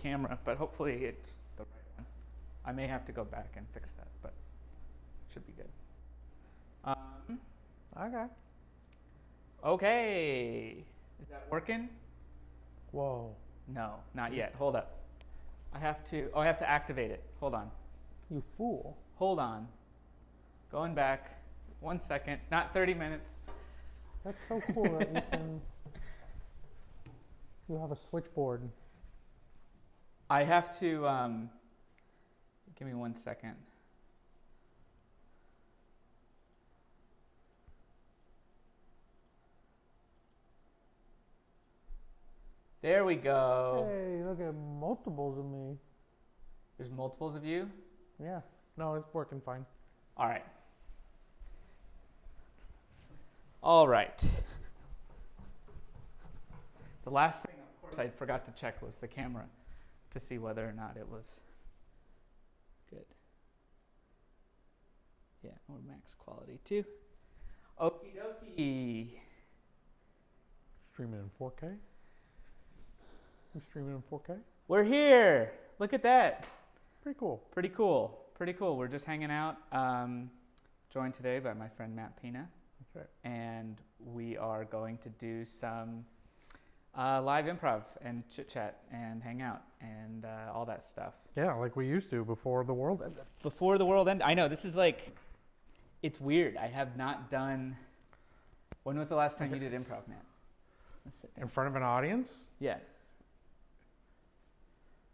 camera, but hopefully it's the right one. I may have to go back and fix that, but should be good. Okay. Okay. Is that working? Whoa. No, not yet. Hold up. I have to activate it. Hold on. You fool. Hold on. Going back. 1 second. Not 30 minutes. That's so cool that you have a switchboard. I have to, give me 1 second. There we go. Hey, look at multiples of me. There's multiples of you? Yeah. No, it's working fine. All right. All right. The last thing, of course, I forgot to check was the camera to see whether or not it was good. Yeah, or max quality too. Okie dokie. Streaming in 4K? I'm streaming in 4K? We're here. Look at that. Pretty cool. Pretty cool. Pretty cool. We're just hanging out. Joined today by my friend Matt Pina. That's right. And we are going to do some live improv and chit chat and hang out and all that stuff. Yeah, like we used to before the world ended. Before the world ended. I know, this is like, it's weird. I have not done, when was the last time you did improv, Matt? Let's sit down. In front of an audience? Yeah.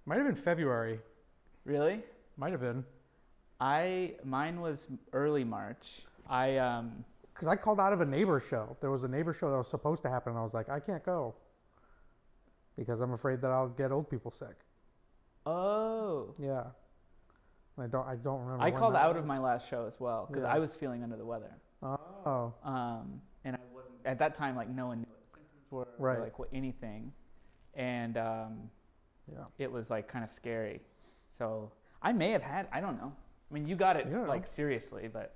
Might have been February. Really? Might have been. Mine was early March. Because I called out of a neighbor show. There was a neighbor show that was supposed to happen, and I was like, I can't go because I'm afraid that I'll get old people sick. Oh. Yeah. I don't remember. I when called that out was. of my last show as well because Yeah. I was feeling under the weather. Oh. And I wasn't at that time. Like no one knew what the symptoms were, Right. or like what anything, and Yeah. it was like kind of scary. So I may have had. I don't know. I mean, you got it You don't like know. seriously, but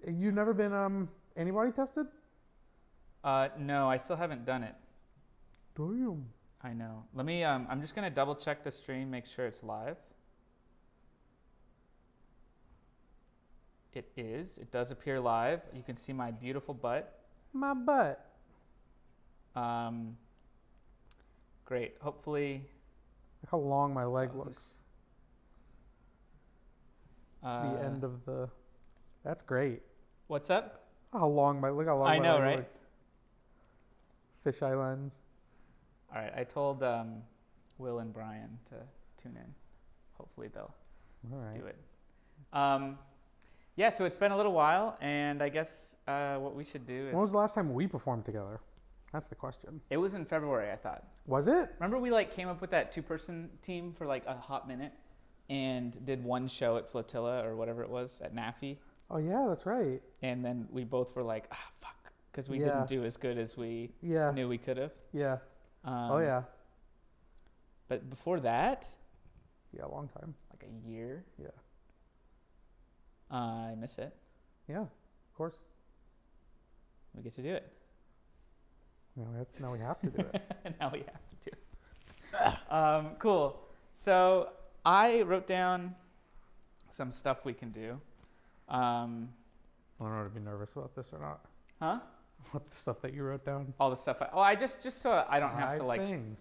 You've never been antibody tested? no, I still haven't done it. Damn. I know. Let me. I'm just gonna double check the stream, make sure it's live. It is. It does appear live. You can see my beautiful butt. My butt. Great. Hopefully. Look how long my leg Oh, looks. The end of the. That's great. What's up? Look how long my I leg know, right? looks. Fisheye lens. All right. I told Will and Brian to tune in. Hopefully they'll All right. do it. Yeah. So it's been a little while, and I guess what we should do is. When was the last time we performed together? That's the question. It was in February, I thought. Was it? Remember we like came up with that 2-person team for like a hot minute and did one show at Flotilla or whatever it was at NAFI. Oh yeah, that's right. And then we both were like, fuck, because we Yeah. didn't do as good as we Yeah. knew we could have. Yeah. Oh yeah. But before that, Yeah, a long time. like a year, Yeah. I miss it. Yeah, of course. We get to do it. Now we have to do it. Now we have to do it. Cool. So I wrote down some stuff we can do. I don't know to be nervous about this or not. Huh? What the stuff that you wrote down? All the stuff. I just so I don't have Five to like. things.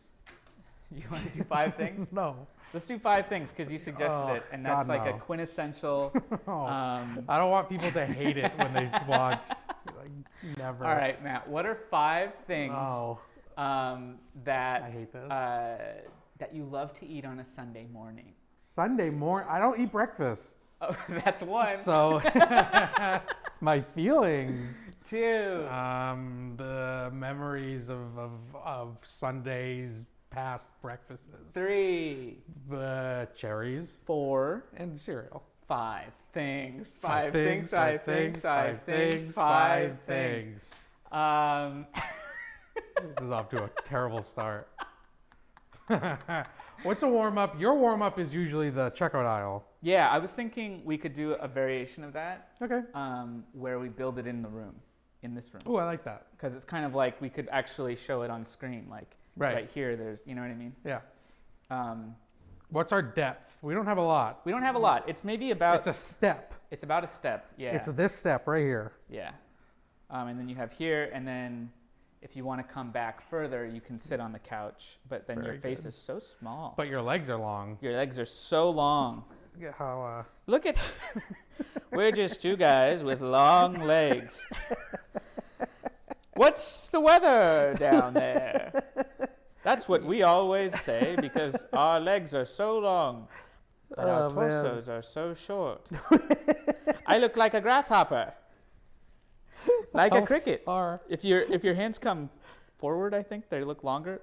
You want to do 5 things? No. Let's do 5 things because you suggested Oh, it, and that's God, like no. a quintessential. Oh, Um, I don't want people to hate it when they watch. Like never. all right, Matt. What are 5 things Oh, that I hate this. That you love to eat on a Sunday morning? Sunday morning. I don't eat breakfast. Oh, that's 1. So my feelings. 2. The memories of Sundays past breakfasts. 3. Cherries 4. and cereal. 5 things. 5 5 things. 5 things. 5 things. 5 things. This is off to a terrible start. What's a warm up? Your warm up is usually the checkout aisle. Yeah, I was thinking we could do a variation of that, Okay. where we build it in the room, in this room. Oh, I like that. Because it's kind of like we could actually show it on screen. Like right here, there's, you know what I mean? Yeah. Um, What's our depth? We don't have a lot. we don't have a lot. It's maybe about, It's a step. it's about a step. Yeah. It's this step right here. Yeah. And then you have here, and then if you want to come back further, you can sit on the couch, but then your face is so small. But your legs are long. Your legs are so long. Look at how, Look at, we're just two guys with long legs. What's the weather down there? That's what we always say because our legs are so long, but our torsos are so short. I look like a grasshopper, like a cricket. If your hands come forward, I think they look longer.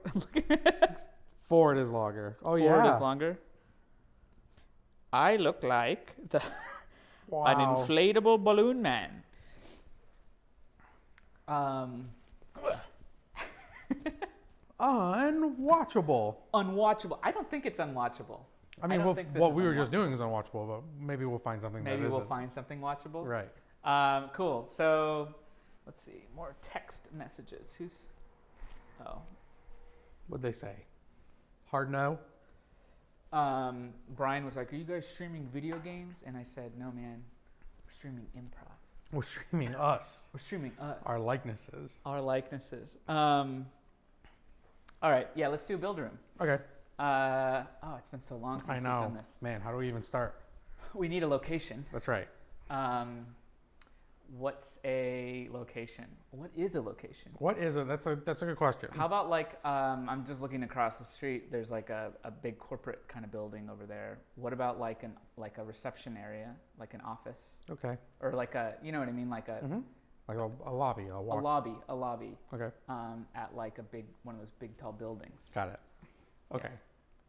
Forward is longer. Oh, yeah. Forward is longer. I look like an inflatable balloon man. Unwatchable. Unwatchable. I don't think it's unwatchable. I mean, what we were just doing is unwatchable, but maybe we'll find something that isn't. Maybe we'll find something watchable. Right. Cool. So, let's see. More text messages. What'd they say? Hard no? Brian was like, "Are you guys streaming video games?" And I said, "No, man. We're streaming improv. We're streaming us. We're streaming us. Our likenesses. Our likenesses." All right. Yeah, let's do a build room. Okay. It's been so long since I we've know. done this. Man, how do we even start? We need a location. That's right. What's a location? What is a location? What is it? That's a good question. How about I'm just looking across the street. There's like a big corporate kind of building over there. What about like a reception area, like an office? Okay. Or like a, you know what I mean, like a like a lobby. a lobby. Okay. At like one of those big tall buildings. Got it. Okay. Yeah.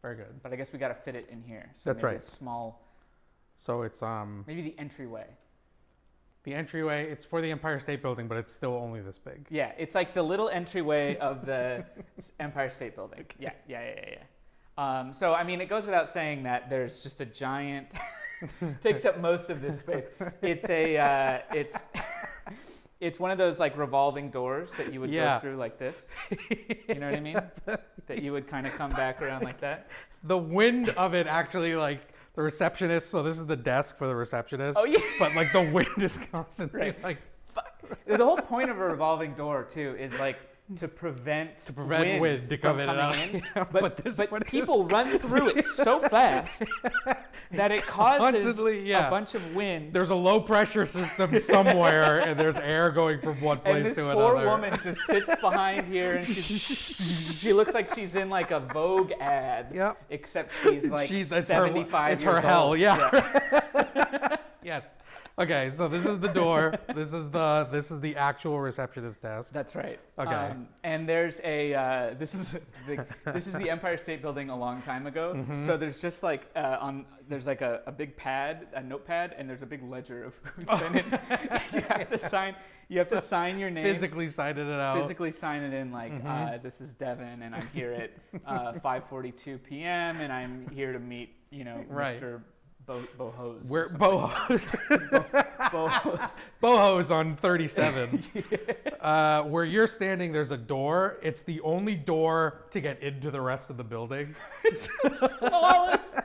Very good. But I guess we got to fit it in here. So That's maybe right. A small. So it's maybe the entryway. The entryway, it's for the Empire State Building, but it's still only this big. Yeah, it's like the little entryway of the Empire State Building. Yeah. So, I mean, it goes without saying that there's just a giant, takes up most of this space. It's one of those like revolving doors that you would go through like this. You know what I mean? That you would kind of come back around like that. The wind of it actually like, the receptionist, so this is the desk for the receptionist. Oh, yeah. But like the wind is constantly like, fuck. The whole point of a revolving door too is like to prevent wind to come from in coming and out. in. Yeah, but people run through it so fast that it causes a bunch of wind. There's a low pressure system somewhere, and there's air going from one place to another. And this poor woman just sits behind here, and she looks like she's in like a Vogue ad. Yep. Except she's like 75 years old. It's her hell, yeah. Yes. Okay, so this is the door. This is the actual receptionist desk. That's right. Okay. And there's this is the Empire State Building a long time ago. Mm-hmm. So there's just like there's like a big pad, a notepad, and there's a big ledger of who's been in. You have to sign your name. Physically sign it out. Physically sign it in like this is Devin, and I'm here at 5:42 p.m. and I'm here to meet Mr. Bohos. We're Bohos. Bohos on 37. Yeah. Where you're standing, there's a door. It's the only door to get into the rest of the building. It's the smallest.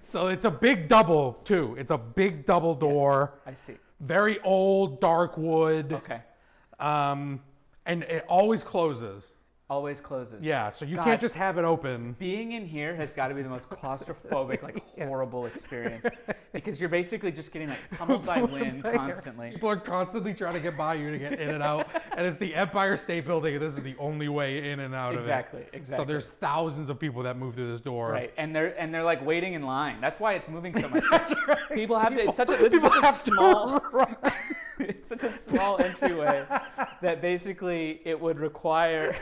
So it's a big double, too. It's a big double door. Yeah, I see. Very old, dark wood. Okay. And it always closes. Always closes. Yeah, so you can't just have it open. Being in here has got to be the most claustrophobic, horrible experience because you're basically just getting pummeled by wind constantly. People are constantly trying to get by you to get in and out, and it's the Empire State Building, and this is the only way in and out of it. Exactly. So there's thousands of people that move through this door. Right, and they're like waiting in line. That's why it's moving so much. That's right. People have to. It's such a small. It's such a small entryway that basically it would require.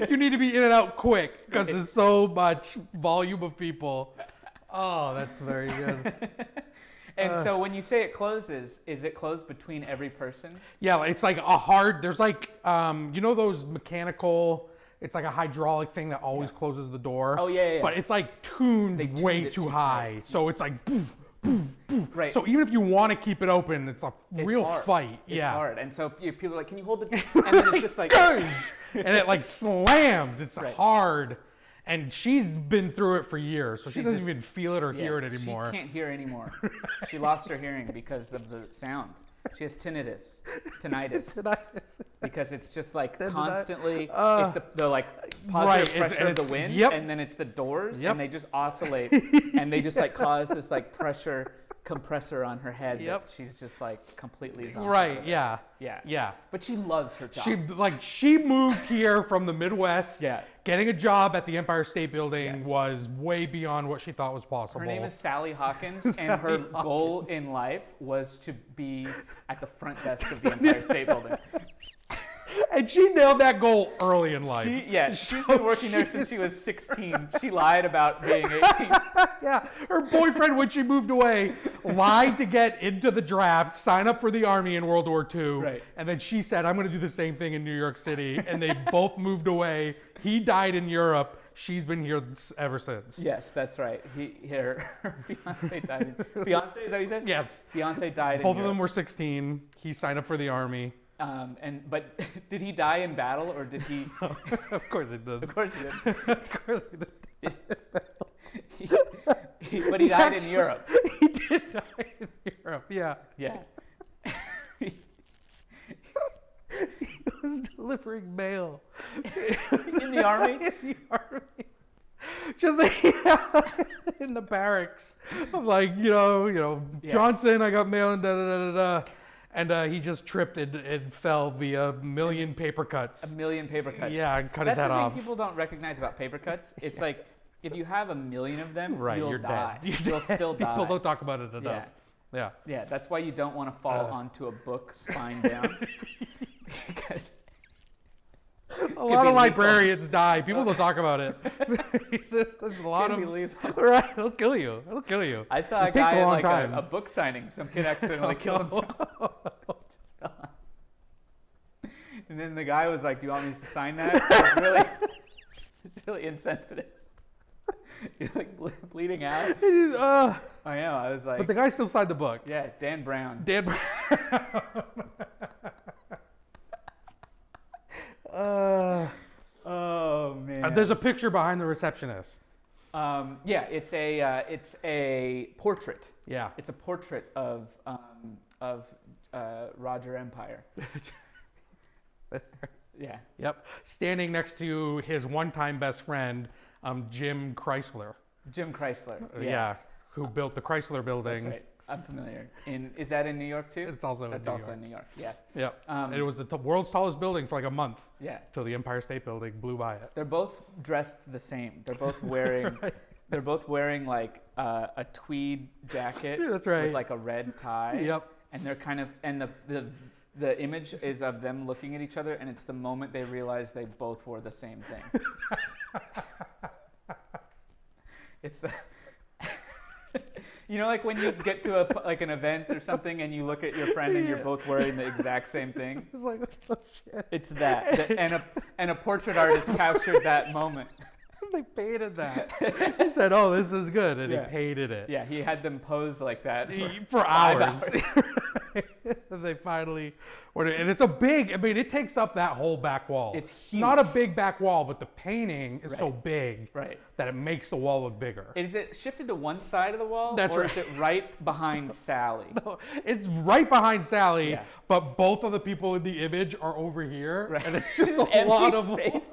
You need to be in and out quick because there's so much volume of people. Oh, that's very good. And so when you say it closes, is it closed between every person? Yeah, it's like there's like, those mechanical, it's like a hydraulic thing that always closes the door. Oh, yeah. But it's like tuned way too high. Tight. So it's like, poof, Right. So even if you want to keep it open, it's a real hard. fight. It's yeah. hard. And so people are like, can you hold it? And then it's just like, and it like slams. It's Right. hard. And she's been through it for years, so she doesn't just- even feel it or hear it anymore. She can't hear anymore. She lost her hearing because of the sound. She has tinnitus, because it's just like constantly. It's the like positive pressure of the wind, and then it's the doors, and they just oscillate, and they just like cause this like pressure compressor on her head that she's just like completely zonked out of it. Yeah. But she loves her job. She moved here from the Midwest. Yeah. Getting a job at the Empire State Building was way beyond what she thought was possible. Her name is Sally Hawkins, and her goal in life was to be at the front desk of the Empire State Building. And she nailed that goal early in life. She's been working there since she was 16. She lied about being 18. Yeah, her boyfriend, when she moved away, lied to get into the draft, sign up for the army in World War II. Right. And then she said, I'm going to do the same thing in New York City. And they both moved away. He died in Europe. She's been here ever since. Yes, that's right. Her fiance died. Fiance, is that what you said? Yes. Fiance died Both in of them Europe. were 16. He signed up for the army. But did he die in battle, or did he? Of course he did. Of course he did. Of course he did. But he died in Europe. He did die in Europe, yeah. Yeah. He was delivering mail. In the army? In the army. Just like, in the barracks. I'm like, Johnson, I got mail and da-da-da-da-da. And he just tripped and fell via a million paper cuts. A million paper cuts. Yeah, and cut his head off. That's the thing people don't recognize about paper cuts. It's like, if you have a million of them, you'll die. Dead. You'll still die. People don't talk about it enough. Yeah. Yeah, that's why you don't want to fall onto a book spine down. Because a lot of librarians die. People don't talk about it. There's a lot of lethal. Right, it'll kill you. It'll kill you. I saw a guy at like a book signing. Some kid accidentally killed himself. And then the guy was like, "Do you want me to sign that?" It's really insensitive. He's like bleeding out. I know. I was like, but the guy still signed the book. Yeah, Dan Brown. Dan Brown. Oh man. There's a picture behind the receptionist. Yeah, it's a portrait. Yeah. It's a portrait of Roger Empire. Yeah. Yep. Standing next to his one-time best friend, Jim Chrysler. Jim Chrysler. Yeah. Who built the Chrysler Building. That's right. I'm familiar. Is that in New York too? It's also That's in New also York. in New York. Yeah. Yeah. It was the world's tallest building for like a month. Yeah. Till the Empire State Building blew by it. They're both dressed the same. They're both wearing. Right. They're both wearing like a tweed jacket. Yeah, that's right. With like a red tie. Yep. And they're kind of the image is of them looking at each other, and it's the moment they realize they both wore the same thing. It's like when you get to an event or something, and you look at your friend, and you're both wearing the exact same thing. It's like, oh shit. It's that, and a portrait artist captured that moment. They painted that. He said, "Oh, this is good," and he painted it. Yeah, he had them pose like that for hours. They finally ordered it. And it's a big, it takes up that whole back wall. It's huge. Not a big back wall, but the painting is so big that it makes the wall look bigger. Is it shifted to one side of the wall? That's or right. Is it right behind Sally? No, it's right behind Sally, but both of the people in the image are over here. Right. And it's just a lot of space.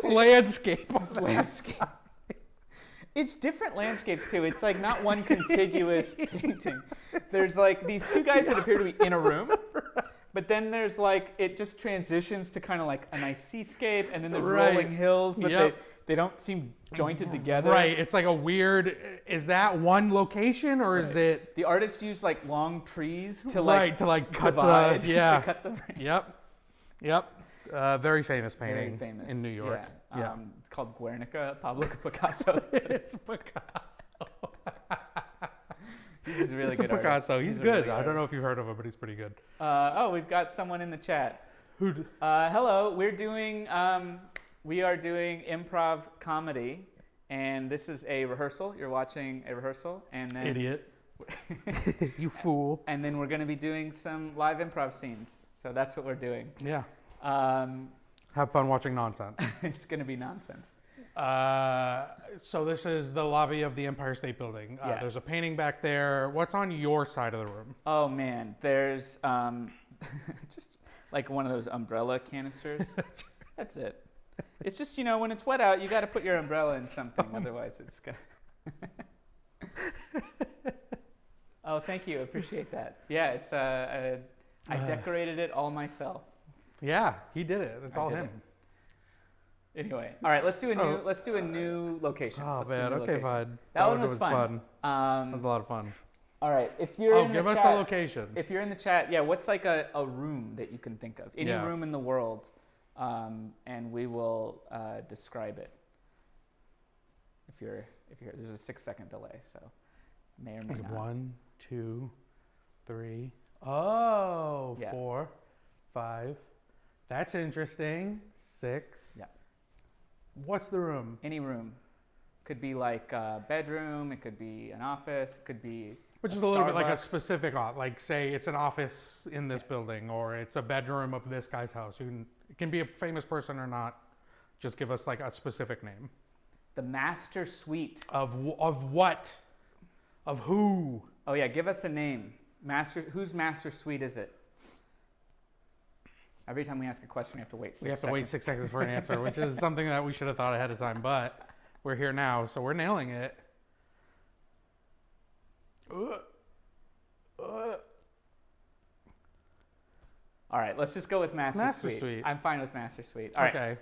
Landscape. Landscape. It's different landscapes too. It's like not one contiguous painting. There's like these two guys that appear to be in a room, but then there's like it just transitions to kind of like a nice seascape, and then there's rolling hills, but they don't seem jointed together. Right. It's like a weird. Is that one location or is it? The artist used like long trees to cut divide, the to cut the. Yep. Very famous painting. Very famous in New York. Yeah. It's called Guernica, Pablo Picasso. It's Picasso. He's a really good Picasso. artist. He's good. I don't know if you've heard of him, but he's pretty good. We've got someone in the chat. Who? Hello. We are doing improv comedy, And this is a rehearsal. You're watching a rehearsal. And then Idiot. You fool. And then we're going to be doing some live improv scenes. So that's what we're doing. Yeah. Have fun watching nonsense. It's going to be nonsense. So this is the lobby of the Empire State Building. Yeah. There's a painting back there. What's on your side of the room? Oh, man. There's just like one of those umbrella canisters. That's it. It's just, when it's wet out, you got to put your umbrella in something. Otherwise, it's going to... Oh, thank you. Appreciate that. Yeah, it's I decorated it all myself. Yeah, he did it. It's all him. Anyway, all right. Let's do a new location. Oh let's man, okay, fine. That one was fun. That was a lot of fun. All right, if you're in give the us chat, a location. If you're in the chat, yeah, what's like a room that you can think of? Any room in the world, and we will describe it. If you're there's a 6-second delay, so may or may not. 1, 2, 3. Oh, Yeah. 4, 5. That's interesting. 6. Yeah. What's the room? Any room. Could be like a bedroom. It could be an office. It could be Which is a little bit like a specific, like say it's an office in this building, or it's a bedroom of this guy's house. It can be a famous person or not. Just give us like a specific name. The master suite. Of what? Of who? Oh yeah, give us a name. Whose master suite is it? Every time we ask a question, we have to wait 6 seconds. We have to wait 6 seconds for an answer, which is something that we should have thought ahead of time, but we're here now, so we're nailing it. All right, let's just go with master suite. I'm fine with master suite. All right. Okay.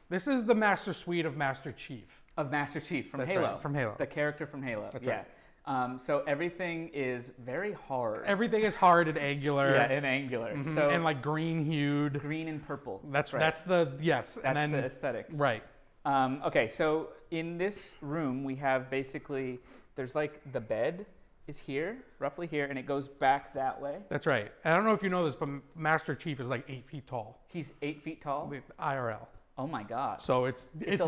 This is the master suite of Master Chief. Of Master Chief from That's Halo. Right, from Halo. The character from Halo. That's yeah. Right. So everything is very hard. Everything is hard and angular. Yeah, and angular. Mm-hmm. So and like green hued. Green and purple. That's right. That's the yes. That's and then, the aesthetic. Right. Okay, so in this room we have basically there's like the bed is here, roughly here, and it goes back that way. That's right. I don't know if you know this, but Master Chief is like 8 feet tall. He's 8 feet tall. IRL. Oh my God. So it's deep.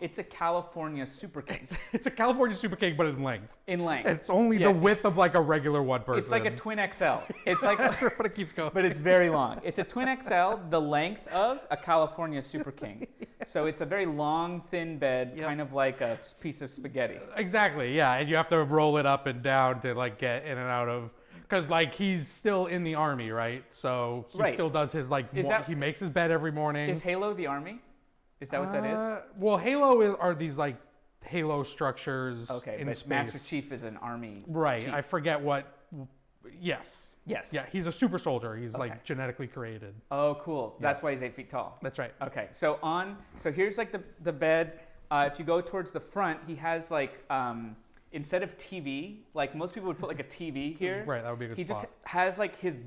It's a California super king. It's a California super king, but in length. In length. It's only the width of like a regular one person. It's like a twin XL. It's like that's right, but it keeps going. But it's very long. It's a twin XL, the length of a California super king. So it's a very long, thin bed, kind of like a piece of spaghetti. Exactly. Yeah, and you have to roll it up and down to like get in and out of. Because like he's still in the army, right? So he still does his like. He makes his bed every morning. Is Halo the army? Is that what that is? Well, Halo are these like Halo structures in but space. Master Chief is an army. Right. Chief. I forget what. Yes. Yes. Yeah, he's a super soldier. He's like genetically created. Oh, cool. That's why he's 8 feet tall. That's right. Okay. So here's like the bed. If you go towards the front, he has like instead of TV, like most people would put like a TV here. Right. That would be a good He spot. just has like his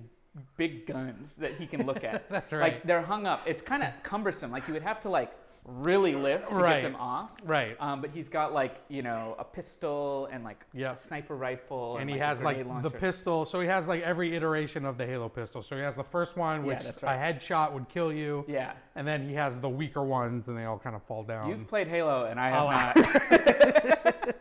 big guns that he can look at. That's right. Like they're hung up. It's kind of cumbersome. Like you would have to like really lift to get them off. Right. But he's got like a pistol and like a sniper rifle. And he has like the pistol. So he has like every iteration of the Halo pistol. So he has the first one, which a headshot would kill you. Yeah. And then he has the weaker ones, and they all kind of fall down. You've played Halo, and I have not.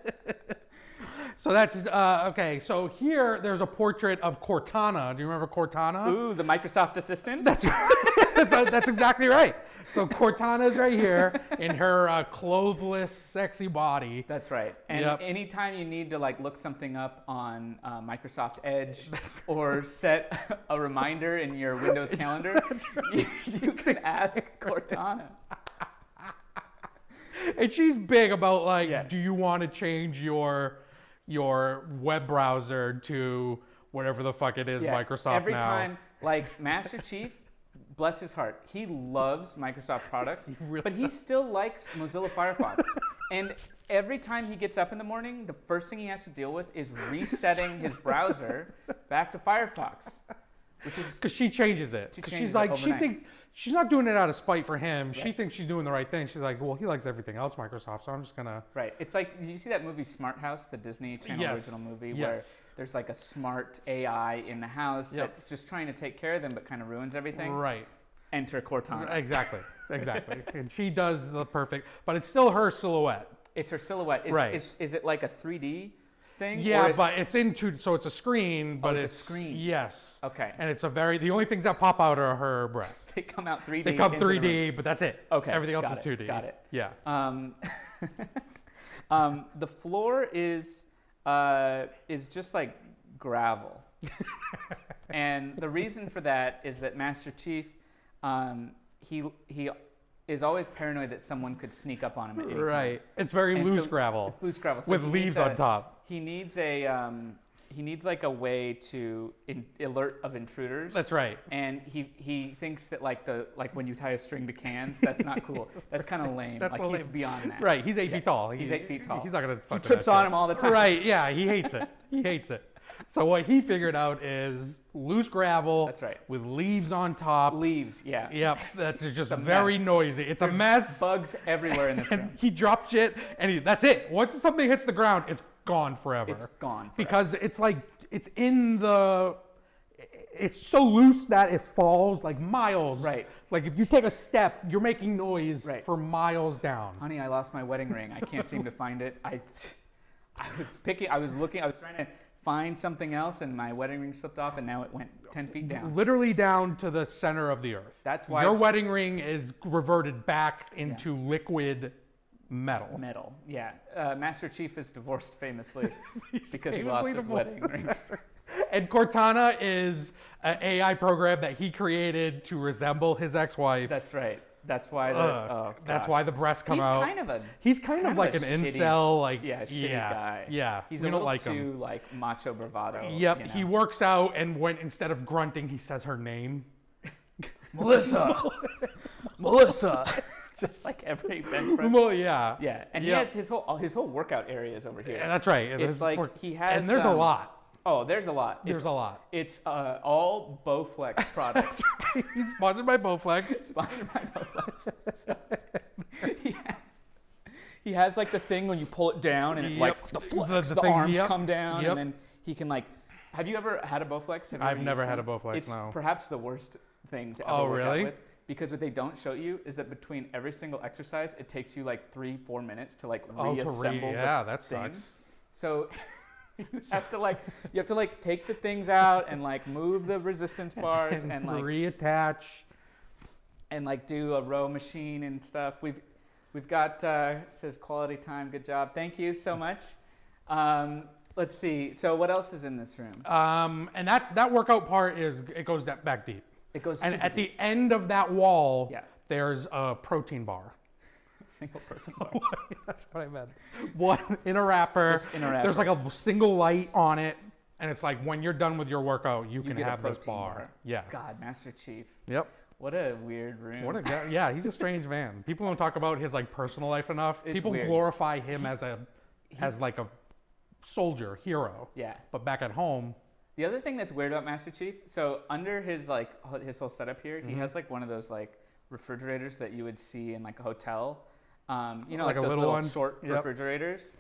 So that's, okay, so here there's a portrait of Cortana. Do you remember Cortana? Ooh, the Microsoft assistant? That's right. that's exactly right. So Cortana's right here in her clothless, sexy body. That's right. And anytime you need to like look something up on Microsoft Edge or set a reminder in your Windows calendar, you can ask Cortana. And she's big about like, do you want to change your web browser to whatever the fuck it is, Microsoft Every now. time, like Master Chief, bless his heart, he loves Microsoft products, but he still likes Mozilla Firefox. And every time he gets up in the morning, the first thing he has to deal with is resetting his browser back to Firefox, which is because she changes it. Because she's like, she's not doing it out of spite for him. Right. She thinks she's doing the right thing. She's like, well, he likes everything else Microsoft, so I'm just gonna. Right. It's like, did you see that movie Smart House, the Disney Channel original movie, where there's like a smart AI in the house that's just trying to take care of them, but kind of ruins everything. Right. Enter Cortana. Exactly. And she does the perfect, but it's still her silhouette. It's her silhouette. Right. Is it like a 3D thing? Yeah, but it's so it's a screen, but it's a screen. Yes. Okay. And it's the only things that pop out are her breasts. They come out 3D. They come 3D, but that's it. Okay. Everything else is 2D. Got it. Yeah. The floor is just like gravel. And the reason for that is that Master Chief, he is always paranoid that someone could sneak up on him at any time. Right. It's very loose gravel. It's loose gravel. So with leaves on top. He needs like a way to alert of intruders. That's right. And he thinks that like when you tie a string to cans, that's not cool. That's kind of lame. That's he's beyond that. Right. He's 8 feet tall. He's 8 feet tall. He's not gonna. He trips on him all the time. Right. Yeah. He hates it. He hates it. So what he figured out is loose gravel. That's right. With leaves on top. Leaves. Yeah. Yep. That's just very noisy. It's a mess. Bugs everywhere in this room. He dropped shit, and that's it. Once something hits the ground, it's gone forever. It's gone forever. Because it's like it's so loose that it falls like miles. Right. Like if you take a step, you're making noise Right. for miles down. Honey, I lost my wedding ring. I can't seem to find it. I was looking, I was trying to find something else, and my wedding ring slipped off, and now it went 10 feet down. Literally down to the center of the earth. That's why your wedding ring is reverted back into liquid metal. Yeah. Master Chief is divorced famously because he lost his wedding ring. And Cortana is an AI program that he created to resemble his ex-wife. That's right. That's why that's why the breasts come out. He's kind of like an incel, like shitty guy. Yeah, he's we a don't little like too him. like macho bravado. Yep, you know? he works out, and when instead of grunting, he says her name. Melissa. Melissa. Just like every bench press. Well, yeah. Yeah, and he has his whole workout areas over here. Yeah, that's right. It's like he has. And there's a lot. Oh, there's a lot. There's a lot. It's all Bowflex products. He's sponsored by Bowflex. Sponsored by Bowflex. So, he has like the thing when you pull it down and it like the arms come down and then he can like. Have you ever had a Bowflex? I've never had a Bowflex. It's no. perhaps the worst thing to ever work out with. Because what they don't show you is that between every single exercise, it takes you like 3-4 minutes to like reassemble. That sucks. So you have to take the things out and like move the resistance bars and like reattach and like do a row machine and stuff. We've got it says quality time. Good job. Thank you so much. Let's see. So what else is in this room? And that workout part it goes back deep. It goes. And at the end of that wall, there's a protein bar. Single protein bar. That's what I meant. One in a wrapper. Just in a wrapper. There's like a single light on it, and it's like when you're done with your workout, you can have this bar. Yeah. God, Master Chief. Yep. What a weird room. What a guy. Yeah, he's a strange man. People don't talk about his like personal life enough. People glorify him as like a soldier, hero. Yeah. But back at home. The other thing that's weird about Master Chief, so under his whole setup here, he has like one of those like refrigerators that you would see in like a hotel. Like a those little short refrigerators.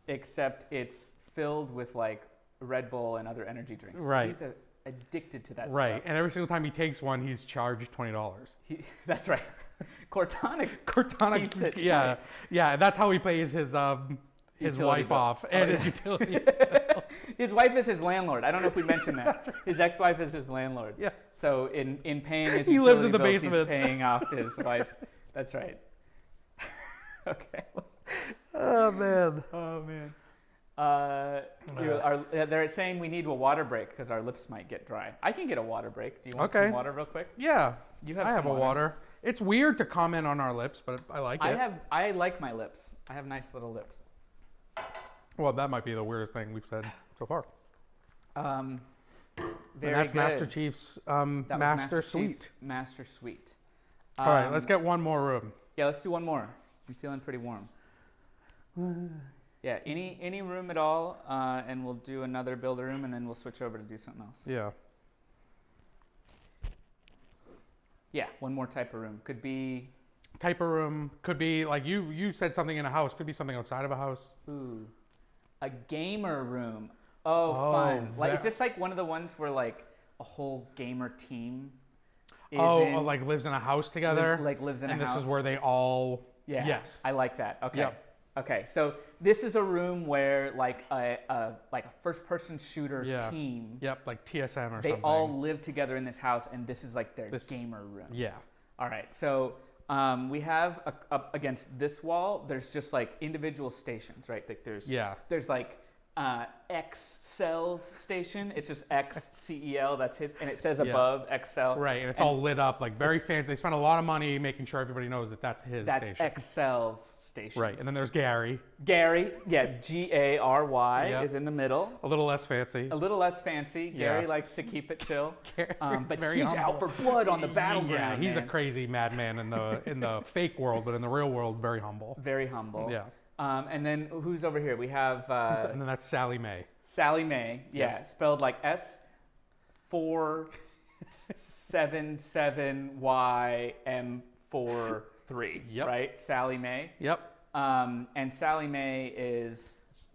Except it's filled with like Red Bull and other energy drinks. Right. He's addicted to that stuff. Right. And every single time he takes one, he's charged $20. That's right. Cortana keeps it yeah. tight. Yeah, that's how he pays his wife off and his utility bill. His wife is his landlord. I don't know if we mentioned that. Right. His ex-wife is his landlord. Yeah. So in paying his he utility lives in the bills, basement. He's paying off his wife's. That's right. Okay. Oh man. Oh man. They're saying we need a water break because our lips might get dry. I can get a water break. Do you want some water real quick? Yeah. I have a water. It's weird to comment on our lips, but I like it. I like my lips. I have nice little lips. Well, that might be the weirdest thing we've said so far. Very and that's good. Master Chief's Master Suite. Chief's Master Suite. All right, let's get one more room. Yeah, let's do one more. I'm feeling pretty warm. Yeah, any room at all, and we'll do another build a room, and then we'll switch over to do something else. Yeah. Yeah, one more type of room. Could be... Type of room. Could be, like you said something in a house. Could be something outside of a house. Ooh. A gamer room. Oh, fun. Like, is this like one of the ones where like a whole gamer team is in? Like lives in a house together? Lives in a house. And this is where they all... Yeah. Yes. I like that. Okay. Yep. Okay, so this is a room where like a first-person shooter team. Yep, like TSM or something. They all live together in this house, and this is like their gamer room. Yeah. All right, so we have up against this wall. There's just like individual stations, right? Like there's like X Cells station. It's just XCEL. That's his, and it says above XCell. Right, and it's all lit up, like very fancy. They spent a lot of money making sure everybody knows that that's his that's station. X Cells station. Right, and then there's Gary. Gary, Gary is in the middle. A little less fancy. A little less fancy. Gary likes to keep it chill. But very he's humble. out for blood on the battleground. Yeah, he's man. a crazy madman in the fake world, but in the real world, very humble. Very humble. Yeah. And then who's over here? We have and then that's Sally Mae. Sally Mae, spelled like S477YM43. Yep. Right? Sally Mae. Yep. And Sally Mae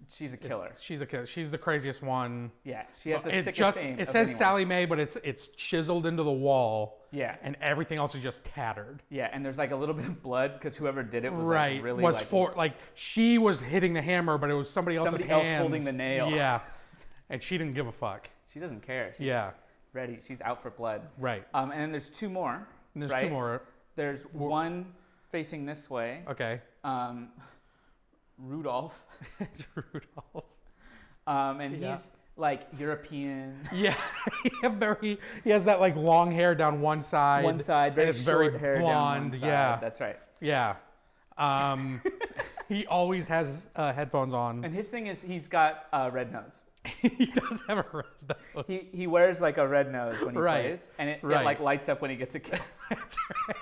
she's a killer. She's a killer. She's the craziest one. Yeah, she has the sickest aim. It says Sally Mae, but it's chiseled into the wall. Yeah. And everything else is just tattered. Yeah, and there's like a little bit of blood because whoever did it was like really she was hitting the hammer, but it was somebody else holding the nail. Yeah. And she didn't give a fuck. She doesn't care. She's ready. She's out for blood. Right. And then there's two more. And there's two more. There's one facing this way. Okay. Rudolph. It's Rudolph. And he's like European. Yeah. He has that like long hair down one side. One side, very short hair blonde. Down one side. Yeah. That's right. Yeah. He always has headphones on. And his thing is he's got a red nose. He does have a red nose. He wears like a red nose when he plays, and it like lights up when he gets a kill. That's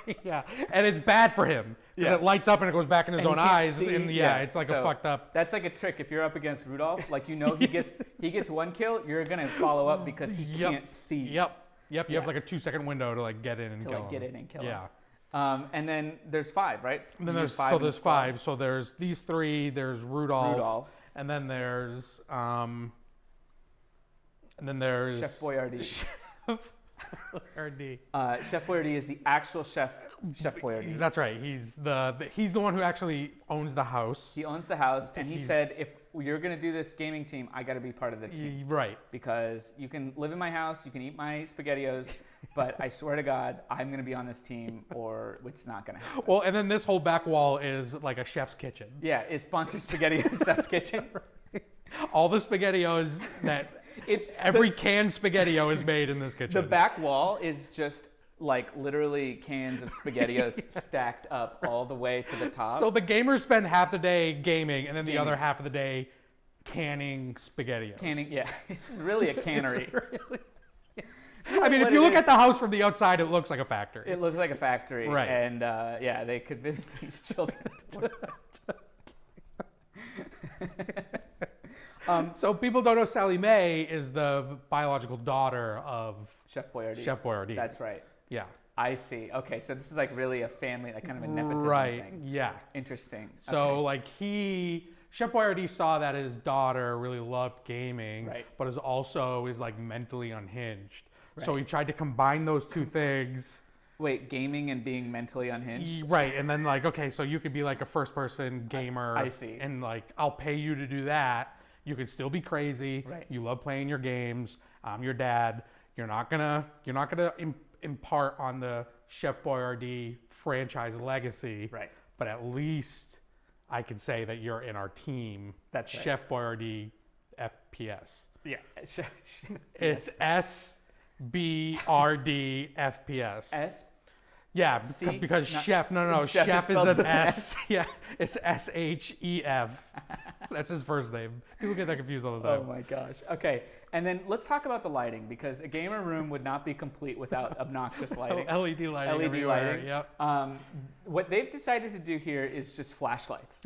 right. Yeah, and it's bad for him. Yeah. It lights up and it goes back in his own eyes. And it's like a fucked up. That's like a trick. If you're up against Rudolph, like he gets one kill, you're gonna follow up because he can't see. Yep. You have like a 2-second window to like get in and kill him. Yeah. And then there's 5, right? And then there's 5. So there's these 3. There's Rudolph. And then there's Chef Boyardee. Chef Boyardee. Chef Boyardee is the actual Chef Boyardee. That's right. He's the one who actually owns the house. He owns the house, and he said, if you're going to do this gaming team, I got to be part of the team. Right. Because you can live in my house, you can eat my SpaghettiOs, but I swear to God, I'm going to be on this team or it's not going to happen. Well, and then this whole back wall is like a chef's kitchen. Yeah, it's sponsored SpaghettiOs Chef's Kitchen. All the SpaghettiOs that every canned SpaghettiO is made in this kitchen. The back wall is just like literally cans of SpaghettiOs stacked up all the way to the top. So the gamers spend half the day gaming and then the other half of the day canning SpaghettiOs. This is really a cannery. I mean, if you look at the house from the outside, it looks like a factory. It looks like a factory. Right. And they convinced these children to so people don't know Sally Mae is the biological daughter of Chef Boyardee. Chef Boyardee. That's right. Yeah. I see. Okay, so this is like really a family, like kind of a nepotism thing. Yeah. Interesting. So Chef Boyardee saw that his daughter really loved gaming, but is like mentally unhinged. Right. So he tried to combine those two things. Wait, gaming and being mentally unhinged? Right, and then like, okay, so you could be like a first-person gamer. I see. And like, I'll pay you to do that. You could still be crazy. Right. You love playing your games. I'm your dad. You're not gonna impart on the Chef Boyardee franchise legacy. Right. But at least I can say that you're in our team. That's right. Chef Boyardee FPS. Yeah. It's SBRD FPS. Yeah, because chef. No. Chef is an S. Yeah, it's SHEF. That's his first name. People get that confused all the time. Oh my gosh. Okay, and then let's talk about the lighting because a gamer room would not be complete without obnoxious lighting. LED lighting. LED lighting. Yep. What they've decided to do here is just flashlights.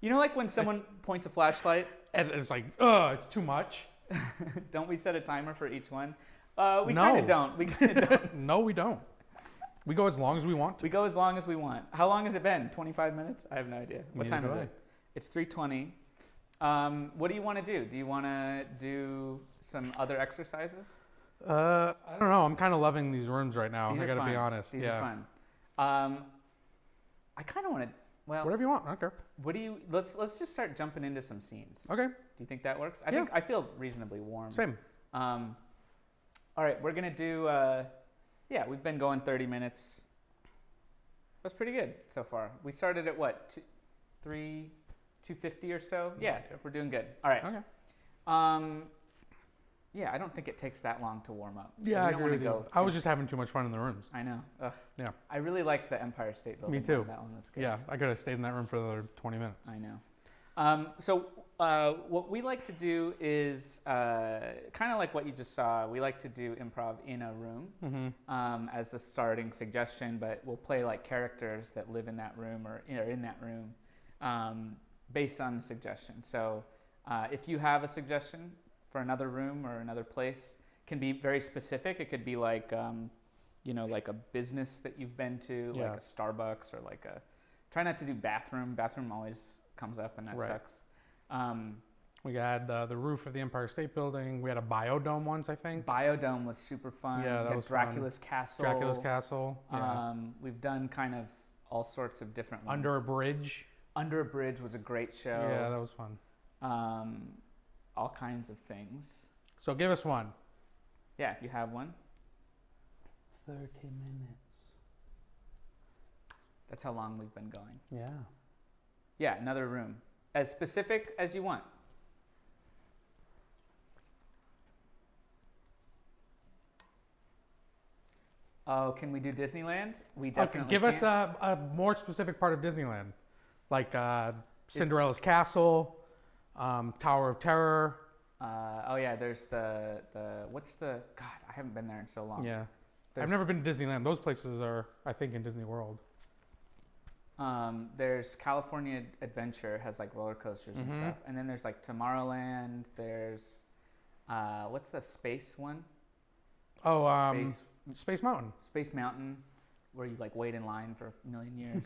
You know, like when someone points a flashlight, and it's like, it's too much. Don't we set a timer for each one? We kind of don't. We kind of don't. No, we don't. We go as long as we want to. We go as long as we want. How long has it been? 25 minutes? I have no idea. What time is it? It's 3:20. What do you want to do? Do you want to do some other exercises? I don't know. I'm kind of loving these rooms right now. I got to be honest. These are fun. I kind of want to Well, whatever you want. I don't care. what do you? Let's just start jumping into some scenes. Okay. Do you think that works? I feel reasonably warm. Same. All right, we're gonna do. Yeah, we've been going 30 minutes. That's pretty good so far. We started at what? 250 or so. Yeah, we're doing good. All right. Okay. Yeah, I don't think it takes that long to warm up. Yeah, I agree with you. I was just having too much fun in the rooms. I know. Ugh. Yeah. I really liked the Empire State Building. Me too. One. That one was good. Yeah, I could have stayed in that room for another 20 minutes. I know. So what we like to do is kind of like what you just saw. We like to do improv in a room as the starting suggestion, but we'll play like characters that live in that room or in that room based on the suggestion. So if you have a suggestion for another room or another place, can be very specific. It could be like, like a business that you've been to, like a Starbucks or like a. Try not to do bathroom. Bathroom always comes up, and that sucks. We had the roof of the Empire State Building. We had a biodome once, I think. Biodome was super fun. Yeah, that was Dracula's Castle. Dracula's Castle. Yeah. We've done kind of all sorts of different ones. Under a Bridge. Under a Bridge was a great show. Yeah, that was fun. All kinds of things. So give us one. Yeah, if you have one. 30 minutes. That's how long we've been going. Yeah. Yeah, another room. As specific as you want. Oh, can we do Disneyland? We definitely give us a more specific part of Disneyland. Like Cinderella's Castle, Tower of Terror. Oh yeah, there's the what's the God? I haven't been there in so long. Yeah, I've never been to Disneyland. Those places are, I think, in Disney World. There's California Adventure has like roller coasters and stuff, and then there's like Tomorrowland. There's what's the space one? Oh, Space Mountain. Space Mountain, where you like wait in line for a million years.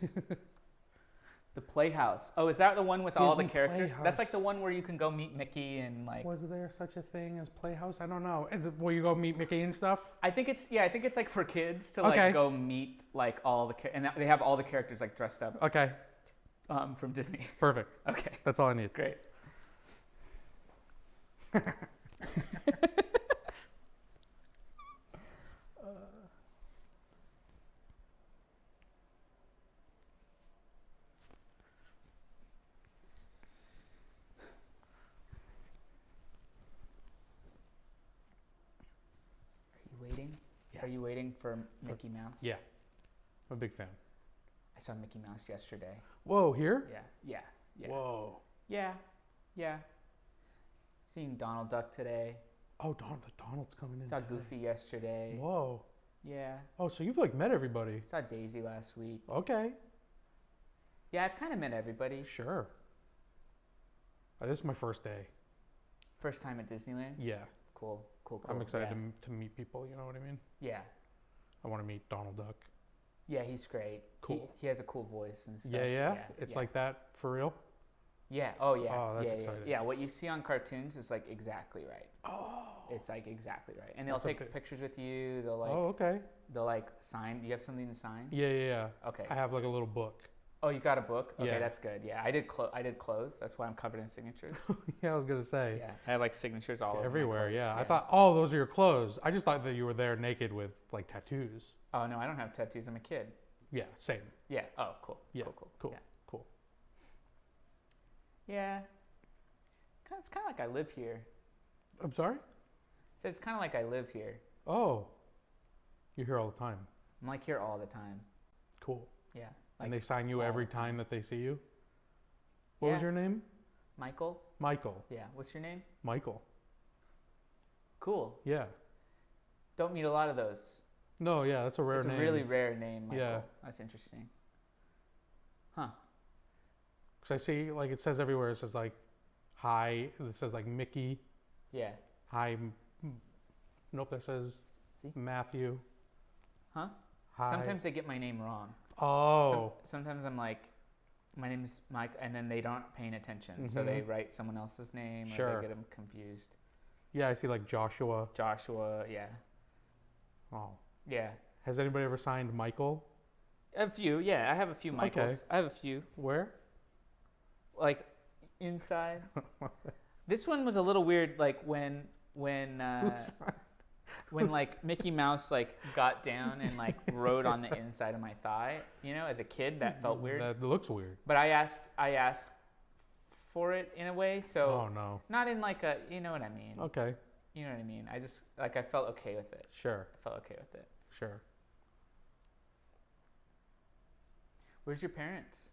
The Playhouse. Oh, is that the one with all the characters? Playhouse. That's like the one where you can go meet Mickey and like. Was there such a thing as Playhouse? I don't know. Where you go meet Mickey and stuff? I think it's like for kids to like go meet like all the and they have all the characters like dressed up. Okay. From Disney. Perfect. Okay. That's all I need. Great. Are you waiting for Mickey Mouse? Yeah. I'm a big fan. I saw Mickey Mouse yesterday. Whoa, here? Yeah. Whoa. Yeah. Seeing Donald Duck today. Oh, Donald's coming in. Saw Goofy yesterday. Whoa. Yeah. Oh, so you've like met everybody. Saw Daisy last week. Okay. Yeah, I've kind of met everybody. Sure. This is my first day. First time at Disneyland? Yeah. Cool. I'm excited to meet people, you know what I mean? Yeah. I want to meet Donald Duck. Yeah, he's great. Cool. He has a cool voice and stuff. Yeah. It's like that for real? Yeah. Oh, yeah. Oh, that's exciting. Yeah, what you see on cartoons is like exactly right. Oh. It's like exactly right. And they'll take pictures with you. They'll like. Oh, okay. They'll like sign. Do you have something to sign? Yeah. Okay. I have like a little book. Oh, you got a book? Okay, yeah. That's good. Yeah, I did clothes. That's why I'm covered in signatures. Yeah, I was gonna say. Yeah, I have like signatures all everywhere. over my clothes. Yeah, I thought, oh, those are your clothes. I just thought that you were there naked with like tattoos. Oh no, I don't have tattoos. I'm a kid. Yeah, same. Yeah. Oh, cool. Yeah. Cool. Yeah. Cool. Yeah. It's kind of like I live here. I'm sorry? I said it's kind of like I live here. Oh. You're here all the time. I'm like here all the time. Cool. Yeah. Like, and they sign you every time that they see you? What was your name? Michael. Michael. Yeah. What's your name? Michael. Cool. Yeah. Don't meet a lot of those. No, yeah, that's a rare name. It's a really rare name, Michael. Yeah. That's interesting. Huh. Because I see, like, it says everywhere, it says, like, hi. It says, like, Mickey. Yeah. Hi. Nope, that says Matthew. Huh? Hi. Sometimes they get my name wrong. Oh. Sometimes I'm like, my name is Mike, and then they aren't paying attention. So they write someone else's name, or they get them confused. Yeah, I see, like, Joshua. Joshua, yeah. Oh. Yeah. Has anybody ever signed Michael? A few, yeah. I have a few Michaels. Okay. I have a few. Where? Like inside. This one was a little weird. Like when like Mickey Mouse like got down and like rode on the inside of my thigh. You know, as a kid, that felt weird. That looks weird. But I asked for it in a way. So oh no. Not in like a, you know what I mean. Okay. You know what I mean. I just like I felt okay with it. Sure. I felt okay with it. Sure. Where's your parents?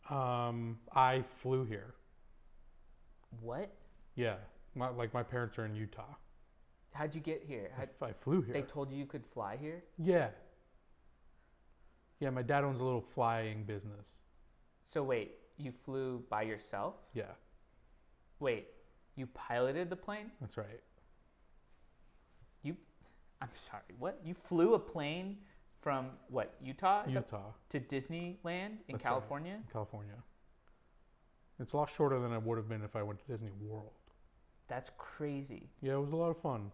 I flew here. What? Yeah. My parents are in Utah. How'd you get here? I flew here. They told you could fly here? Yeah. Yeah, my dad owns a little flying business. So wait, you flew by yourself? Yeah. Wait, you piloted the plane? That's right. I'm sorry, what? You flew a plane from what, Utah? Utah. To Disneyland in That's California? Right. In California. It's a lot shorter than it would have been if I went to Disney World. That's crazy. Yeah, it was a lot of fun.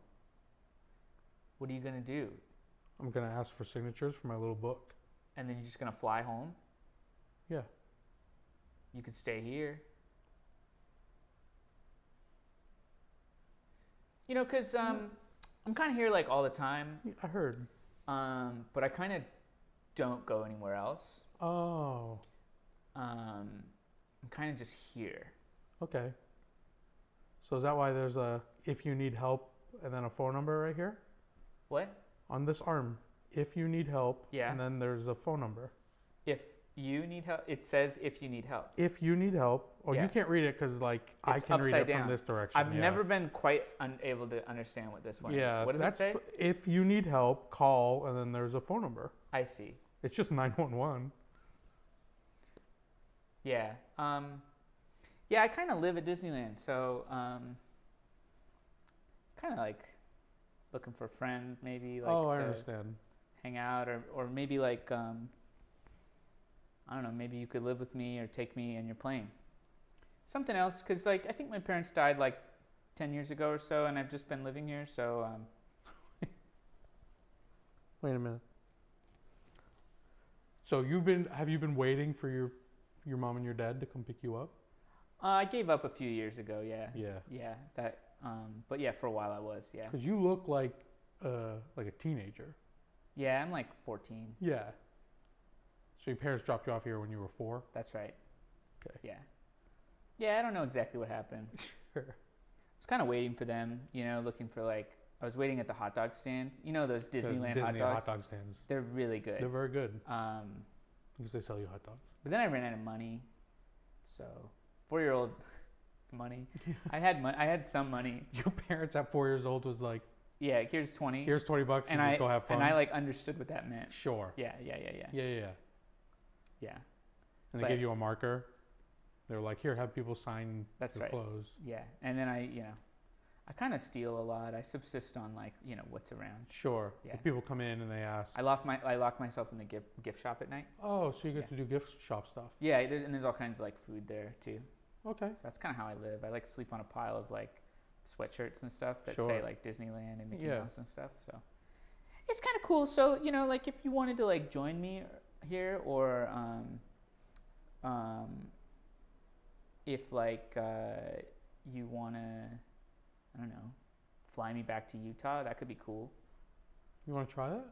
What are you gonna do? I'm gonna ask for signatures for my little book. And then you're just gonna fly home? Yeah. You could stay here. You know, because I'm kind of here like all the time. I heard. But I kind of don't go anywhere else. Oh. I'm kind of just here. Okay. So is that why there's a if you need help and then a phone number right here? What? On this arm. If you need help. Yeah. And then there's a phone number. If you need help, it says if you need help. If you need help. Oh, Yeah. You can't read it because like It's I can read upside it down. from this direction. I've yeah. never been quite unable to understand what this one Yeah. is. What does it say? If you need help, call, and then there's a phone number. I see. It's just 911. Yeah. Yeah, I kind of live at Disneyland, so kind of like looking for a friend, maybe like I to understand. hang out, or maybe like I don't know, maybe you could live with me or take me in your plane. Something else, because like I think my parents died like 10 years ago or so, and I've just been living here, so Wait a minute. So have you been waiting for your mom and your dad to come pick you up? I gave up a few years ago, yeah. Yeah. Yeah, that but yeah, for a while I was, yeah. Because you look like a teenager. Yeah, I'm like 14. Yeah. So your parents dropped you off here when you were 4? That's right. Okay. Yeah. Yeah, I don't know exactly what happened. Sure. I was kind of waiting for them, you know, looking for like, I was waiting at the hot dog stand. You know those Disneyland hot dogs? hot dog stands. They're really good. They're very good. Because they sell you hot dogs. But then I ran out of money. So, 4-year-old money. I had some money. Your parents at 4 years old was like, yeah, here's 20. here's $20 and just go have fun. And I like understood what that meant. Sure. Yeah. Yeah. And they gave you a marker. They were like, here, have people sign your clothes. Yeah. And then I kind of steal a lot. I subsist on like, what's around. Sure. Yeah. If people come in and they ask. I lock myself in the gift shop at night. Oh, so you get to do gift shop stuff. Yeah, and there's all kinds of like food there too. Okay. So that's kind of how I live. I like to sleep on a pile of like sweatshirts and stuff that say like Disneyland and Mickey Mouse and stuff. So it's kind of cool. So, like if you wanted to like join me here or if like you want to, I don't know, fly me back to Utah, that could be cool. You want to try that?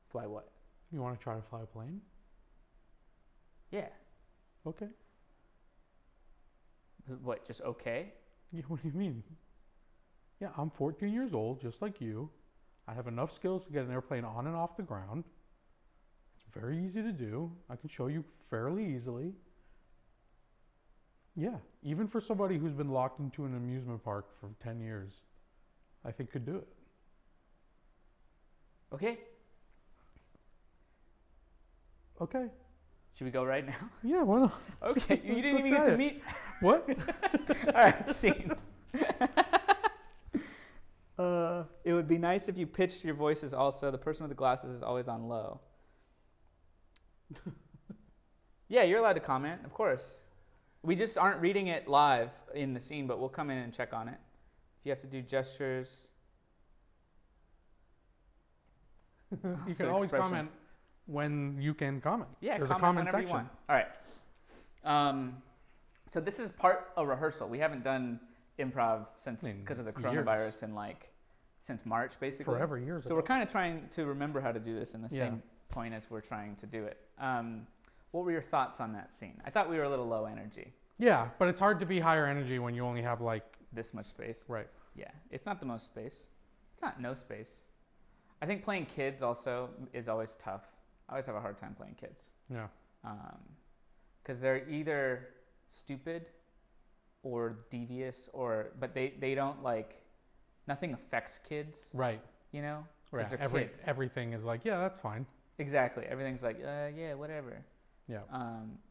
Fly what? You want to try to fly a plane? Yeah. Okay. What, just okay? Yeah, what do you mean? Yeah, I'm 14 years old, just like you. I have enough skills to get an airplane on and off the ground. It's very easy to do. I can show you fairly easily. Yeah, even for somebody who's been locked into an amusement park for 10 years, I think could do it. Okay. Okay. Should we go right now? Yeah, why not? Okay, you didn't even get to meet. What? All right, scene. It would be nice if you pitched your voices also. The person with the glasses is always on low. Yeah, you're allowed to comment, of course. We just aren't reading it live in the scene, but we'll come in and check on it. If you have to do gestures. You can always comment when you can comment. Yeah, there's comment a comment whenever section. you want. All right. So this is part a rehearsal. We haven't done improv since because of the coronavirus and since March, basically. Forever, years ago. So we're kind of trying to remember how to do this in the same point as we're trying to do it. What were your thoughts on that scene? I thought we were a little low energy. Yeah, but it's hard to be higher energy when you only have like this much space. Right. Yeah, it's not the most space. It's not no space. I think playing kids also is always tough. I always have a hard time playing kids. Yeah. Because they're either stupid or devious but they don't like, nothing affects kids. Right. You know? Right. They're kids. Everything is like, yeah, that's fine. Exactly. Everything's like, yeah, whatever. Yeah.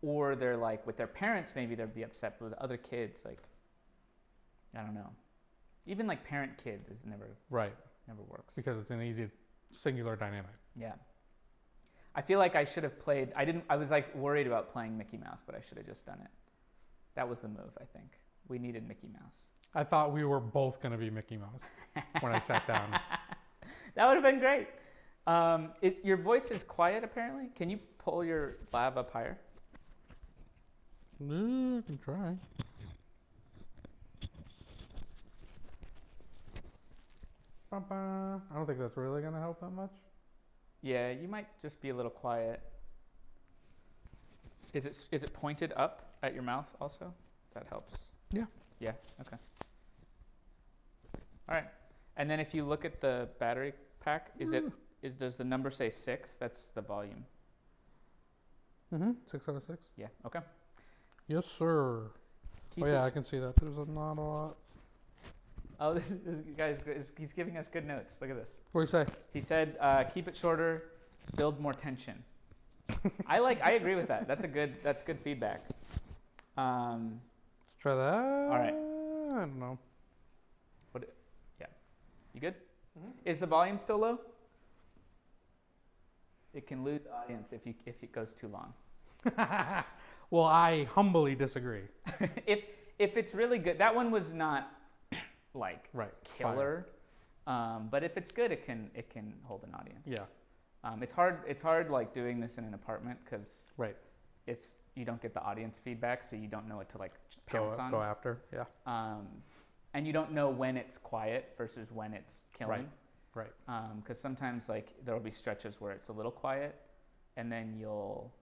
Or they're like, with their parents, maybe they'll be upset, but with other kids, like, I don't know. Even like parent-kid is never works. Because it's an easy singular dynamic. Yeah. I feel like I should have played, I was like worried about playing Mickey Mouse, but I should have just done it. That was the move, I think. We needed Mickey Mouse. I thought we were both going to be Mickey Mouse when I sat down. That would have been great. Your voice is quiet, apparently. Can you pull your lav up higher? I can try. I don't think that's really going to help that much. Yeah, you might just be a little quiet. Is it pointed up at your mouth also? That helps. Yeah. Yeah, okay. All right. And then if you look at the battery pack, does the number say 6? That's the volume. 6 out of 6. Yeah, okay. Yes, sir. I can see that. There's not a lot. Oh, this guy he's giving us good notes. Look at this. What do you say? He said, keep it shorter, build more tension. I agree with that. That's good feedback. Let's try that. All right. I don't know. Yeah. You good? Mm-hmm. Is the volume still low? It can lose audience if it goes too long. Well, I humbly disagree. If it's really good, that one was not like killer. But if it's good, it can hold an audience. Yeah. It's hard like doing this in an apartment because you don't get the audience feedback, so you don't know what to like pounce on. Go after. Yeah. And you don't know when it's quiet versus when it's killing. Right. Because sometimes like there will be stretches where it's a little quiet, and then you'll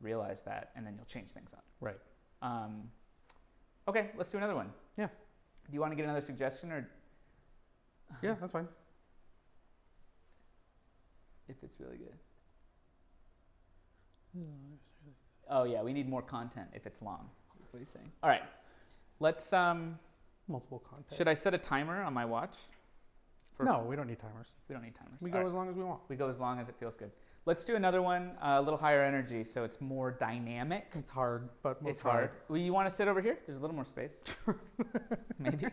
realize that, and then you'll change things up. Right. Okay, let's do another one. Yeah. Do you want to get another suggestion or? Yeah, that's fine. If it's really good. Oh yeah, we need more content if it's long. What are you saying? All right, let's multiple content. Should I set a timer on my watch? No, we don't need timers. We don't need timers. We go as long as we want. We go as long as it feels good. Let's do another one, a little higher energy, so it's more dynamic. It's hard, but it's hard. Well, you want to sit over here? There's a little more space. Maybe.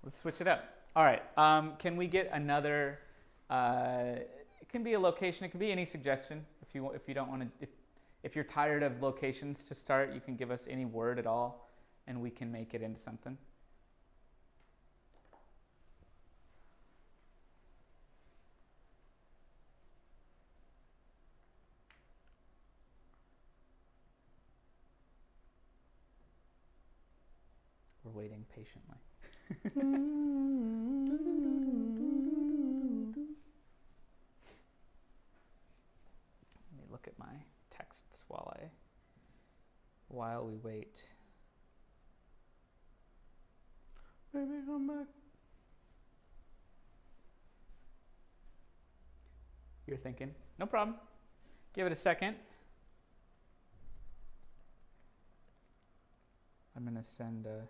Let's switch it up. All right. Can we get another? It can be a location. It can be any suggestion. If you don't want to, if you're tired of locations to start, you can give us any word at all, and we can make it into something. We're waiting patiently. Let me look at my texts while we wait. Baby, come back. You're thinking? No problem. Give it a second. I'm going to send a...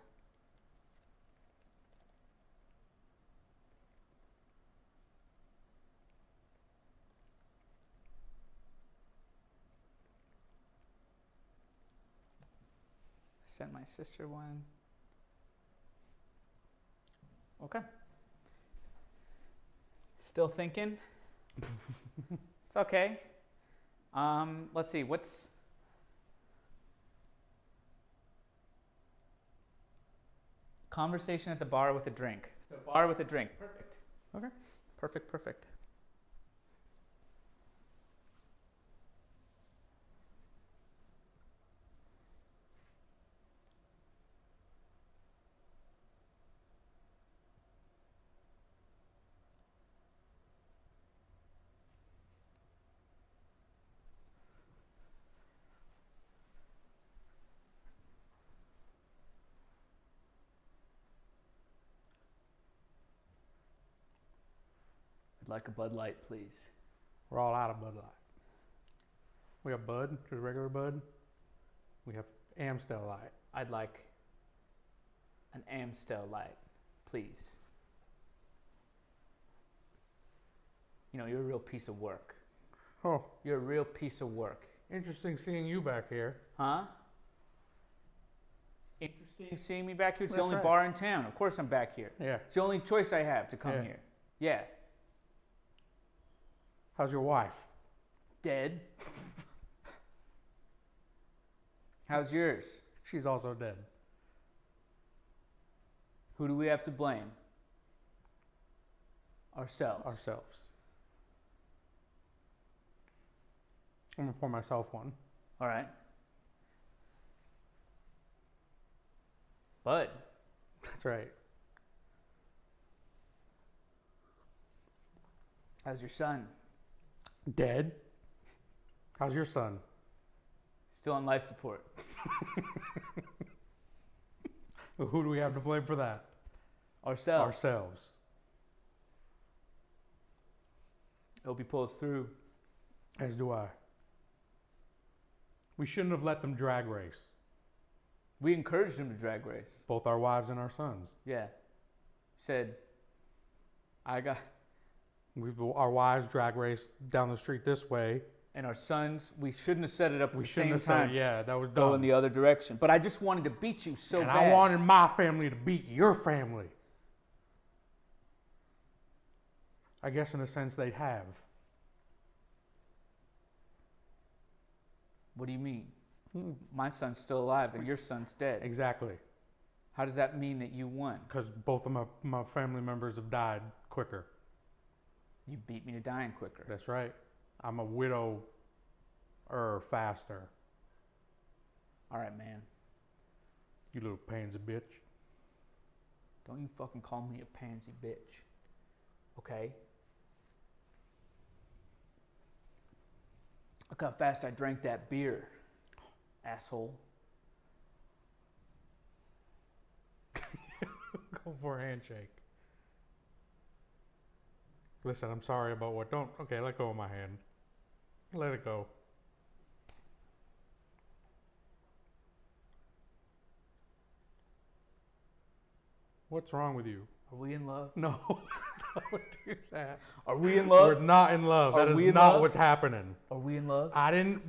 Sent my sister one. Okay. Still thinking? It's okay. Let's see, what's... Conversation at the bar with a drink. So bar with a drink. Perfect. Okay. Perfect. I'd like a Bud Light, please. We're all out of Bud Light. We have Bud, just regular Bud. We have Amstel Light. I'd like an Amstel Light, please. You know, you're a real piece of work. Oh. You're a real piece of work. Interesting seeing you back here. Huh? Interesting seeing me back here. It's the That's only right. bar in town. Of course I'm back here. Yeah. It's the only choice I have to come Yeah. here. Yeah. How's your wife? Dead. How's yours? She's also dead. Who do we have to blame? Ourselves. Ourselves. I'm gonna pour myself one. All right. Bud. That's right. How's your son? Dead? How's your son? Still on life support. Who do we have to blame for that? Ourselves. Ourselves. Hope he pulls through. As do I. We shouldn't have let them drag race. We encouraged him to drag race. Both our wives and our sons. Yeah. Said, our wives drag race down the street this way. and our sons, we shouldn't have set it up at We the shouldn't same have said, time. yeah, that was dumb. Go in the other direction. But I just wanted to beat you so and bad. I wanted my family to beat your family. I guess in a sense they'd have. What do you mean? My son's still alive and your son's dead. Exactly. How does that mean that you won? Because both of my family members have died quicker. You beat me to dying quicker. That's right. I'm a widower faster. All right, man. You little pansy bitch. Don't you fucking call me a pansy bitch. Okay? Look how fast I drank that beer, asshole. Go for a handshake. Listen, I'm sorry about what. Okay, let go of my hand. Let it go. What's wrong with you? Are we in love? No, don't do that. Are we in love? We're not in love. Are That is we in not love? what's happening. Are we in love?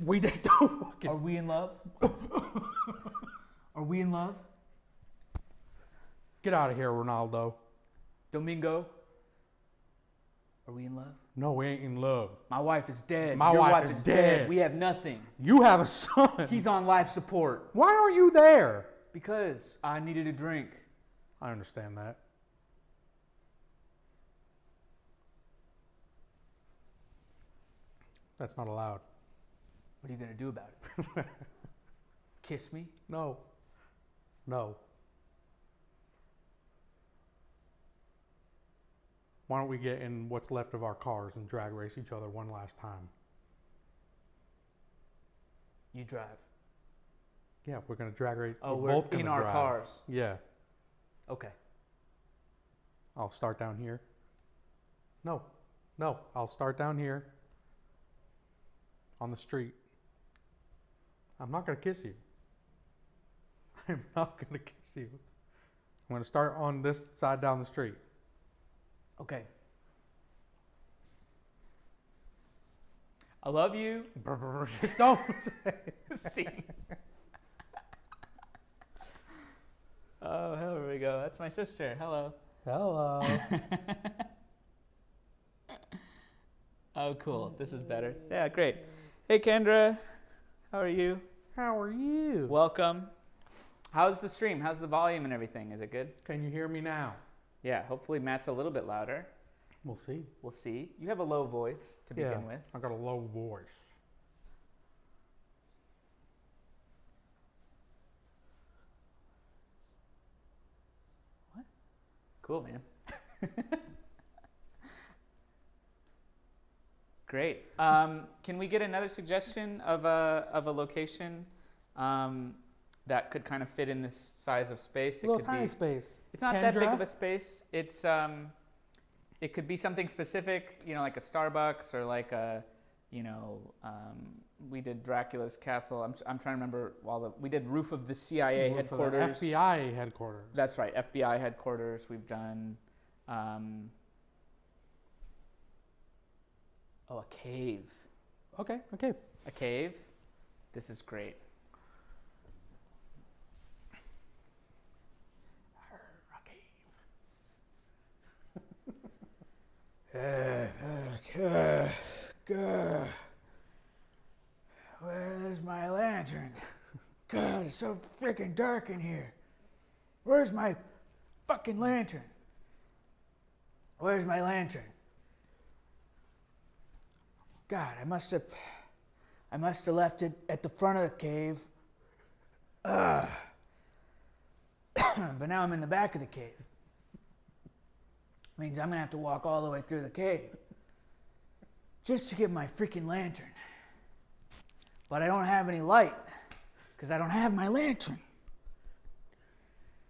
We just don't fucking. Are we in love? Are we in love? Get out of here, Ronaldo. Domingo? Are we in love? No, we ain't in love. My wife is dead. My Your wife is dead. We have nothing. You have a son. He's on life support. Why aren't you there? Because I needed a drink. I understand that. That's not allowed. What are you going to do about it? Kiss me? No. No. Why don't we get in what's left of our cars and drag race each other one last time? You drive. Yeah, we're going to drag race. Oh, we're both in gonna our drive. cars. Yeah. Okay. I'll start down here. No. No, I'll start down here on the street. I'm not going to kiss you. I'm not going to kiss you. I'm going to start on this side down the street. Okay. I love you. Don't See. Oh, here we go. That's my sister. Hello. Hello. Oh, cool. This is better. Yeah, great. Hey, Kendra. How are you? How are you? Welcome. How's the stream? How's the volume and everything? Is it good? Can you hear me now? Yeah, hopefully Matt's a little bit louder. We'll see. We'll see. You have a low voice to begin with. I got a low voice. What? Cool, man. Great. Can we get another suggestion of a location that could kind of fit in this size of space? It Little could tiny be. space. It's not that big Kendra? of a space. It's It could be something specific, like a Starbucks or like a, we did Dracula's Castle. I'm trying to remember we did roof of the CIA headquarters. The FBI headquarters. That's right, FBI headquarters. We've done, a cave. Okay, a cave. A cave. This is great. Where's my lantern? God, it's so freaking dark in here. Where's my fucking lantern? Where's my lantern? God, I must have left it at the front of the cave. But now I'm in the back of the cave. Means I'm gonna have to walk all the way through the cave just to get my freaking lantern. But I don't have any light because I don't have my lantern.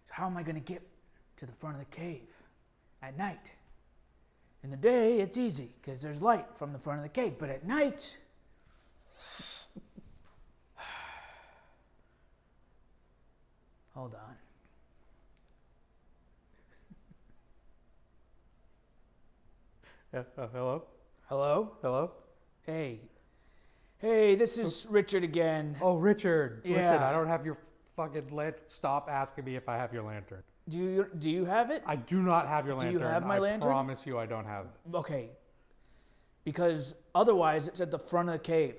So how am I gonna get to the front of the cave at night? In the day, it's easy because there's light from the front of the cave. But at night, hold on. Hello? Hello? Hello? Hey, this is Richard again. Oh, Richard. Yeah. Listen, I don't have your fucking stop asking me if I have your lantern. Do you have it? I do not have your lantern. Do you have my lantern? I promise you I don't have it. Okay. Because otherwise it's at the front of the cave.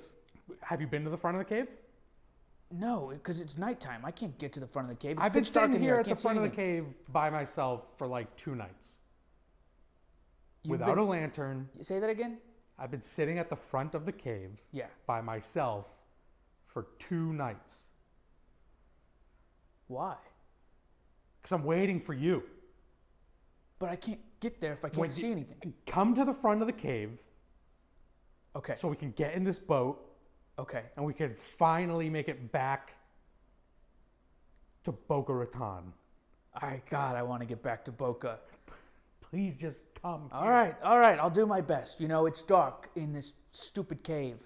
Have you been to the front of the cave? No, because it's nighttime. I can't get to the front of the cave. I've been pitch dark sitting in here I at the can't see front of the anything. cave by myself for like 2 nights. You've Without been- a lantern. Say that again? I've been sitting at the front of the cave Yeah. by myself for 2 nights. Why? Because I'm waiting for you. But I can't get there if I can't see anything. Come to the front of the cave Okay. so we can get in this boat Okay. and we can finally make it back to Boca Raton. I want to get back to Boca. Please just come. All right. I'll do my best. It's dark in this stupid cave.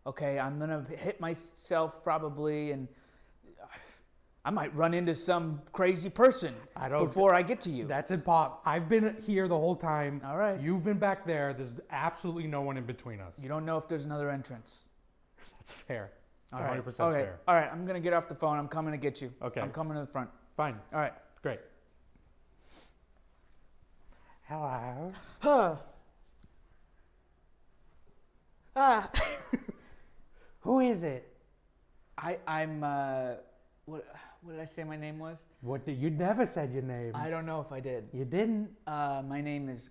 Okay, I'm going to hit myself probably, and I might run into some crazy person before I get to you. That's impossible. I've been here the whole time. All right. You've been back there. There's absolutely no one in between us. You don't know if there's another entrance. That's fair. It's All right. 100% Okay. fair. All right, I'm going to get off the phone. I'm coming to get you. Okay. I'm coming to the front. Fine. All right. Great. Hello. Who is it? I'm what did I say my name was? You never said your name. I don't know if I did. You didn't. My name is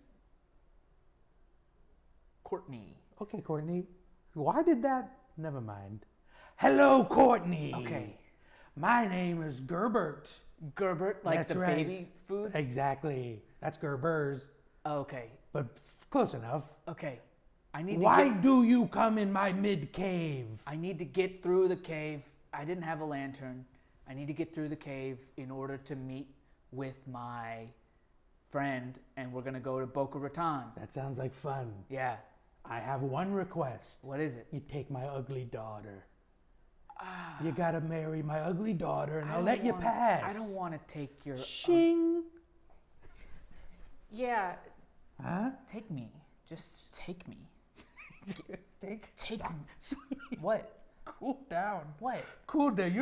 Courtney. Okay, Courtney. Why did that? Never mind. Hello, Courtney. Okay. My name is Gerbert. Gerbert, like That's the right. baby food? Exactly. That's Gerber's. Okay. But close enough. Okay. I need do you come in my mid-cave? I need to get through the cave. I didn't have a lantern. I need to get through the cave in order to meet with my friend, and we're going to go to Boca Raton. That sounds like fun. Yeah. I have one request. What is it? You take my ugly daughter. You gotta marry my ugly daughter and I'll let you pass. I don't want to take your... Shing. Yeah. Huh? Take me. Just take me. Take me. What? Cool down. What? Cool down.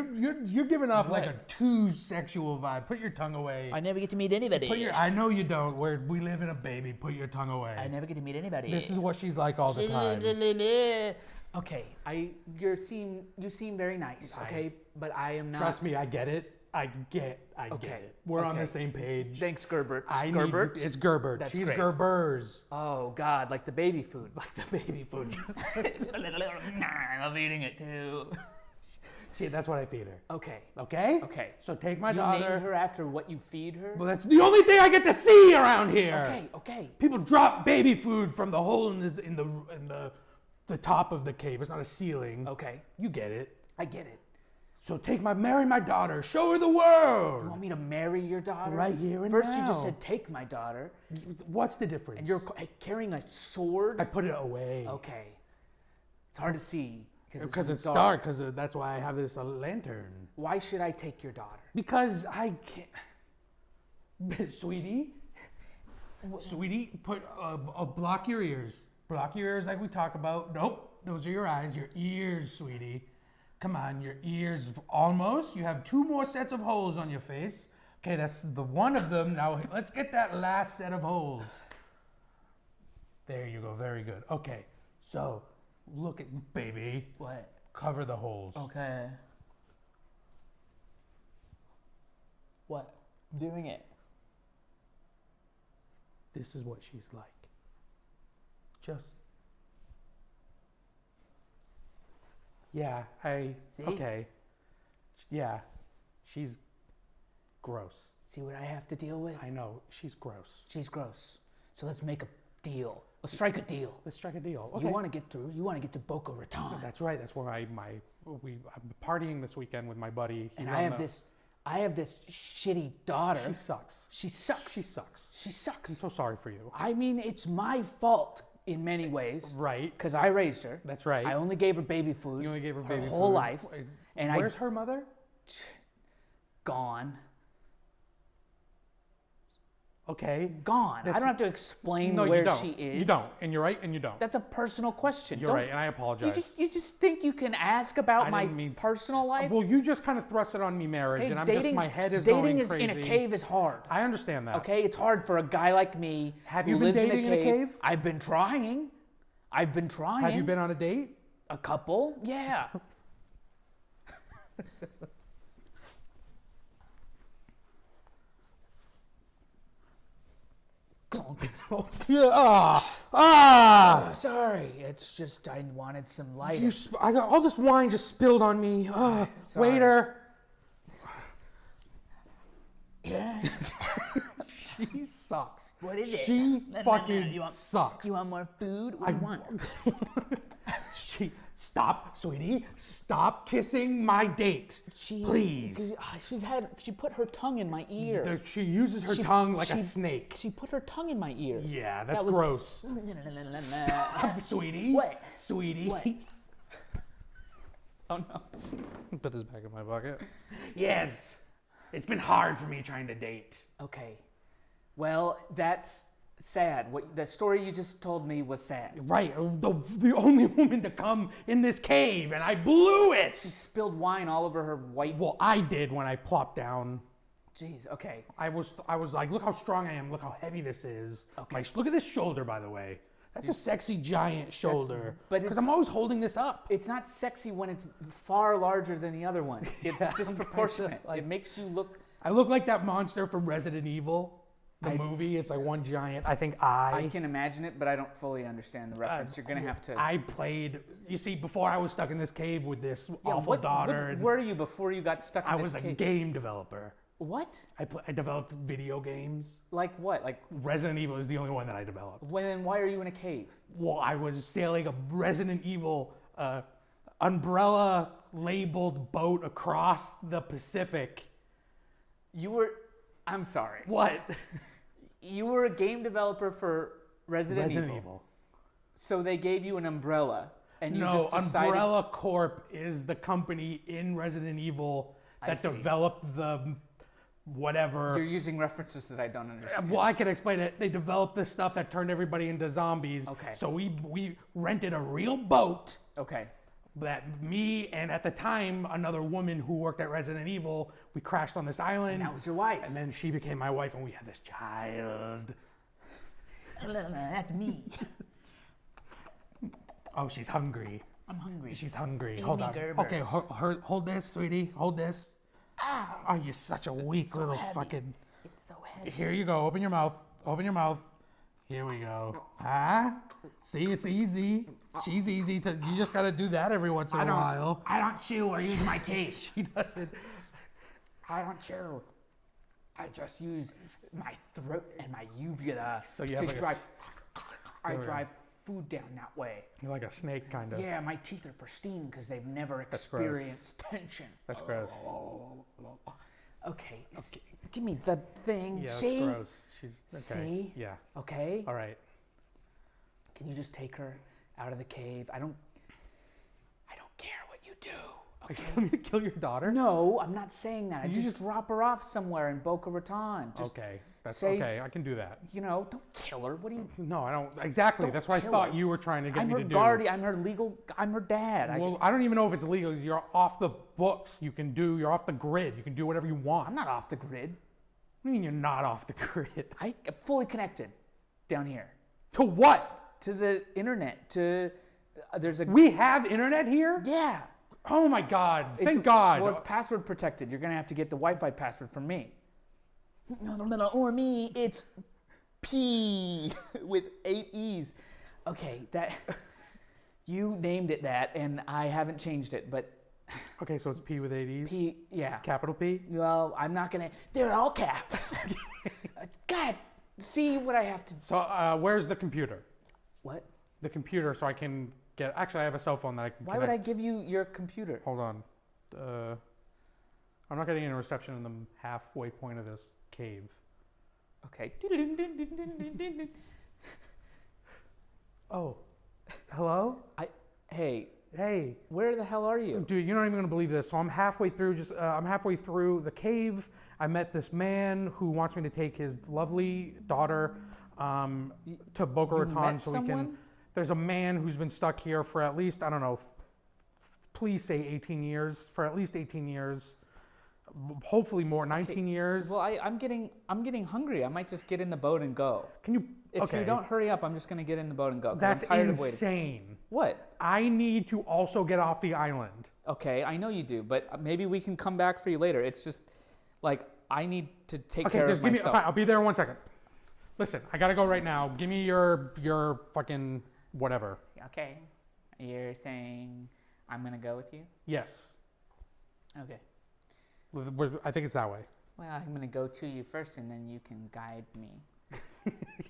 You're giving off like What? a too sexual vibe. Put your tongue away. I never get to meet anybody. I know you don't. We live in a baby. Put your tongue away. I never get to meet anybody. This is what she's like all the time. Okay, you seem very nice. Okay, but I am not. Trust me, I get it. I get Okay, it. We're on okay. the same page. Thanks, Gerbert. It's Gerbert. That's She's great. Gerber's. Oh God, like the baby food. Like the baby food. I'm eating it too. See, that's what I feed her. Okay. Okay? Okay. So take my You daughter. named her after what you feed her? Well, that's the only thing I get to see around here. Okay, okay. People drop baby food from the hole in the top of the cave. It's not a ceiling. Okay. You get it. I get it. So marry my daughter. Show her the world. You want me to marry your daughter? Right here and First now. you just said take my daughter. What's the difference? And you're carrying a sword? I put it away. Okay. It's hard to see. Because it's dark, because that's why I have this lantern. Why should I take your daughter? Because I can't. Sweetie, block your ears. Block your ears like we talk about. Nope, those are your eyes, your ears, sweetie. Come on, your ears, almost. You have 2 more sets of holes on your face. Okay, that's the one of them. Now let's get that last set of holes. There you go, very good. Okay, so look at, baby. What? Cover the holes. Okay. What? I'm doing it. This is what she's like. Just. Yeah, See? Okay. Yeah, she's gross. See what I have to deal with? I know, she's gross. She's gross. So let's make a deal. Let's strike a deal. Let's strike a deal. Okay. You want to get to Boca Raton. That's right. That's where I'm partying this weekend with my buddy. And I have this shitty daughter. She sucks. She sucks. She sucks. She sucks. I'm so sorry for you. I mean, it's my fault in many ways. Right. Because I raised her. That's right. I only gave her baby food. You only gave her baby food. Her whole life. And where's her mother? Gone. Okay. Gone. I don't have to explain where she is. You don't. And you're right, and you don't. That's a personal question. You're right, and I apologize. You just think you can ask about my personal life? Well, you just kind of thrust it on me, marriage, Okay, and my head is going crazy. Dating in a cave is hard. I understand that. Okay, it's hard for a guy like me. Have you been dating in a cave? I've been trying. Have you been on a date? A couple, yeah. Sorry, it's just I wanted some light. I got all this wine just spilled on me. Waiter. Yeah. She sucks. What is it? She fucking sucks. You want more food? What do you want? Stop, sweetie. Stop kissing my date. Please. She put her tongue in my ear. She uses her tongue like a snake. She put her tongue in my ear. Yeah, that's gross. Stop, sweetie. What? Sweetie. What? Oh no. Put this back in my pocket. Yes. It's been hard for me trying to date. Okay. Well, that's sad. The story you just told me was sad. Right. The only woman to come in this cave, and I blew it. She spilled wine all over her white. Well, I did when I plopped down. Jeez. Okay. I was like, look how strong I am. Look how heavy this is. Okay. Look at this shoulder, by the way. That's a sexy giant shoulder. Because I'm always holding this up. It's not sexy when it's far larger than the other one. It's disproportionate. It makes you look. I look like that monster from Resident Evil. The movie, it's like one giant, I can imagine it, but I don't fully understand the reference. You're going to have to. I played, you see, before I was stuck in this cave with this awful daughter. What were you before you got stuck in this cave? I was a game developer. What? I developed video games. Like what? Like Resident Evil is the only one that I developed. Then why are you in a cave? Well, I was sailing a Resident Evil umbrella labeled boat across the Pacific. I'm sorry. What? You were a game developer for Resident Evil. So they gave you an umbrella, and you just decided. Umbrella Corp is the company in Resident Evil that developed the whatever. You're using references that I don't understand. Well, I can explain it. They developed this stuff that turned everybody into zombies. Okay. So we rented a real boat. Okay. That me and at the time another woman who worked at Resident Evil, we crashed on this island. And that was your wife. And then she became my wife, and we had this child. That's me. Oh, she's hungry. I'm hungry. She's hungry. Amy Hold on. Gerbers. Okay, hold this, sweetie. Hold this. Oh, you're such a weak little fucking. It's so heavy. Here you go. Open your mouth. Open your mouth. Here we go. See, it's easy. She's easy to. You just gotta do that every once in a while. I don't chew or use my teeth. She doesn't. I don't chew. I just use my throat and my uvula So you to have drive. I drive food down that way. You're like a snake, kind of. Yeah, my teeth are pristine because they've never experienced tension. That's gross. Okay, give me the thing. Yeah, See? that's gross. She's okay. See? Yeah. Okay. All right. Can you just take her out of the cave? I don't care what you do. Okay. Are you telling me to kill your daughter? No, I'm not saying that. You just just- drop her off somewhere in Boca Raton. Just, Okay. That's say- okay. I can do that. you know, don't kill her. What do you? No, I don't. Exactly. Don't That's what I kill thought her. you were trying to get I'm me her to do. guardian. I'm her dad. Well, I don't even know if it's illegal. You're off the books. You're off the grid. You can do whatever you want. I'm not off the grid. What do you mean you're not off the grid? I'm fully connected down here To what? to the internet. There's a We have internet here? yeah. Oh my God. It's- Thank God. Well, it's password protected. You're gonna have to get the Wi-Fi password from me. No, or me. It's P with 8 E's. Okay, that you named it that, and I haven't changed it. But Okay, so it's P with 8 E's? P, yeah. Capital P? Well, I'm not gonna. They're all caps. God, see what I have to. So where's the computer? What? The computer so I can get... Actually, I have a cell phone that I can Why would I connect. give you your computer? Hold on. I'm not getting any reception in the halfway point of this cave. Okay. Oh. Hello? Hey, Hey. where the hell are you? Dude, you're not even gonna believe this. So I'm halfway through. I'm halfway through the cave. I met this man who wants me to take his lovely daughter to Boca You Raton met so we can. someone? There's a man who's been stuck here for at least, I don't know. Please say 18 years. For at least 18 years. Hopefully more. 19 years. Well, I'm getting hungry. I might just get in the boat and go. Can you? If Okay. you don't hurry up, I'm just gonna get in the boat and go. 'cause That's I'm tired of waiting. insane. What? I need to also get off the island. Okay, I know you do, but maybe we can come back for you later. It's just like I need to take Okay, care just of give me. myself. Fine, I'll be there in 1 second. Listen, I gotta go right now. Give me your fucking whatever. Okay, you're saying I'm gonna go with you? Yes. Okay. I think it's that way. Well, I'm gonna go to you first, and then you can guide me.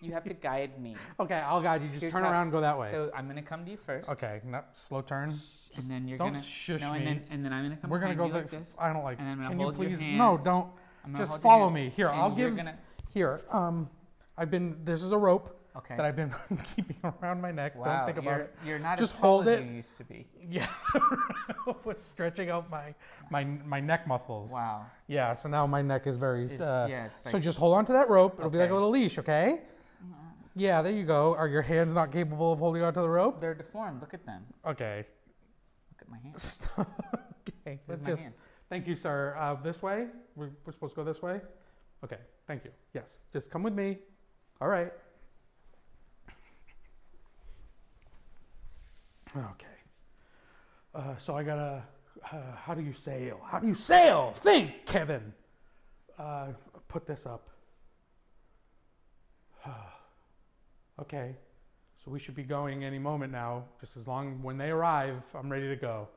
You have to guide me. Okay, I'll guide you. Just Here's turn how- around and go that way. So I'm gonna come to you first. Okay, no, slow turn. And then you're don't gonna shush no, me. and then I'm gonna come We're gonna behind go you like this. I don't like. And then I'm gonna Can you hold your please? hand. No, don't. I'm gonna Just hold your follow hand, me. Here, and I'll you're give. gonna- Here, I've been. This is a rope Okay. that I've been keeping around my neck. Wow, Don't think about it. You're not Just as tall hold as it. you used to be. Yeah, was stretching out my neck muscles. Wow. Yeah, so now my neck is very. It's So like, just hold on to that rope. It'll be like a Okay. little leash, okay? Yeah, there you go. Are your hands not capable of holding on to the rope? they're deformed. Look at them. Okay. Look at my hands. Stop. Okay. Where's let's my just. hands? Thank you, sir. This way. We're supposed to go this way. Okay. Thank you. Yes. Just come with me. All right. Okay. So I gotta. How do you sail? How do you sail? Think, Kevin. Put this up. Okay. So we should be going any moment now. Just as long when they arrive, I'm ready to go.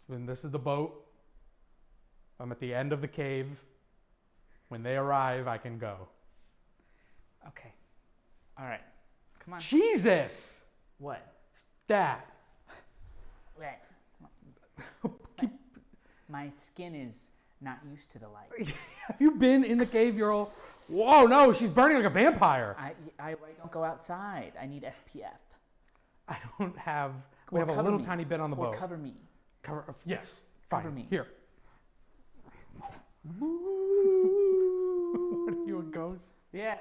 And this is the boat. I'm at the end of the cave. When they arrive, I can go. Okay. All right. Come on. Jesus! What? Dad. Wait. My skin is not used to the light. Have you been in the cave? You're all. Whoa, no, she's burning like a vampire. I don't go outside. I need SPF. I don't have. We Or have a cover little me. tiny bit on the Or boat. cover me. Cover. Yes. Fine. Cover me. Here. What are you, a ghost? Yeah.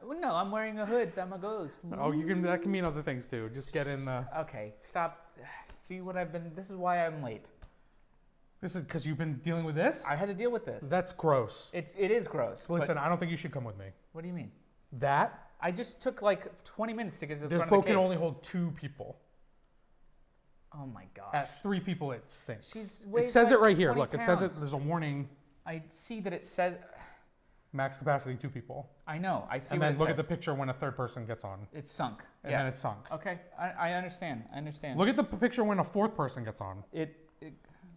Well, no, I'm wearing a hood. So I'm a ghost. Oh, you can. That can mean other things too. Just get in the. Okay, stop. See what I've been. This is why I'm late. This is because you've been dealing with this. I had to deal with this. That's gross. It is gross. but Listen, I don't think you should come with me. what do you mean? That I just took like 20 minutes to get to the this front boat of the can cave. only hold 2 people. Oh my gosh. At 3 people, it sinks. She's It weighs says like it right here. 20 Look, it says it. pounds. There's a warning. I see that it says. Max capacity 2 people. I know. I see And what then it look says. at the picture when a 3rd person gets on, It's sunk. and yeah. then it's sunk. Okay. I understand. I understand. Look at the picture when a 4th person gets on. It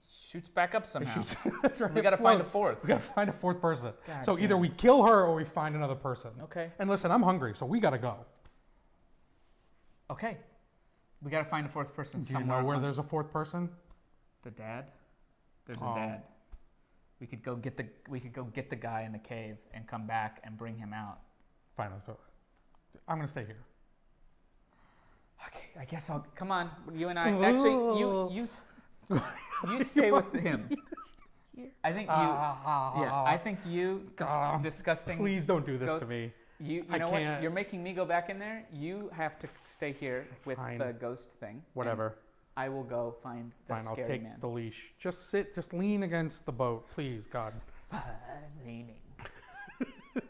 Shoots back up somehow. That's right. We got to find a fourth. We got to find a fourth person. God so damn. either we kill her or we find another person. Okay. And listen, I'm hungry, so we got to go. Okay. We got to find a fourth person Do you somewhere. know where there's a fourth person? The dad? There's a dad. We could go get the guy in the cave and come back and bring him out. Fine, let's go. I'm going to stay here. Okay, I guess I'll come on. You and I actually you stay with him. I think you I think you disgusting. Please don't do this ghost, to me. You I know can't. what? You're making me go back in there. You have to stay here with Fine. the ghost thing. Whatever. I will go find the Fine, I'll scary take man. the leash. Just lean against the boat, please, God. I'm leaning.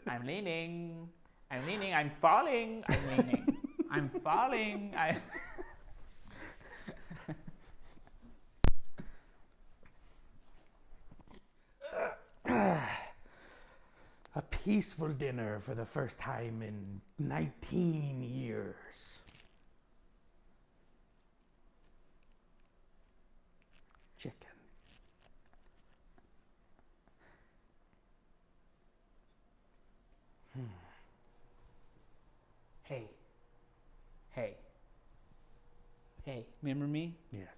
I'm leaning. I'm leaning. I'm falling. I'm leaning. I'm falling. A peaceful dinner for the first time in 19 years. Chicken. Hey, remember me? Yes.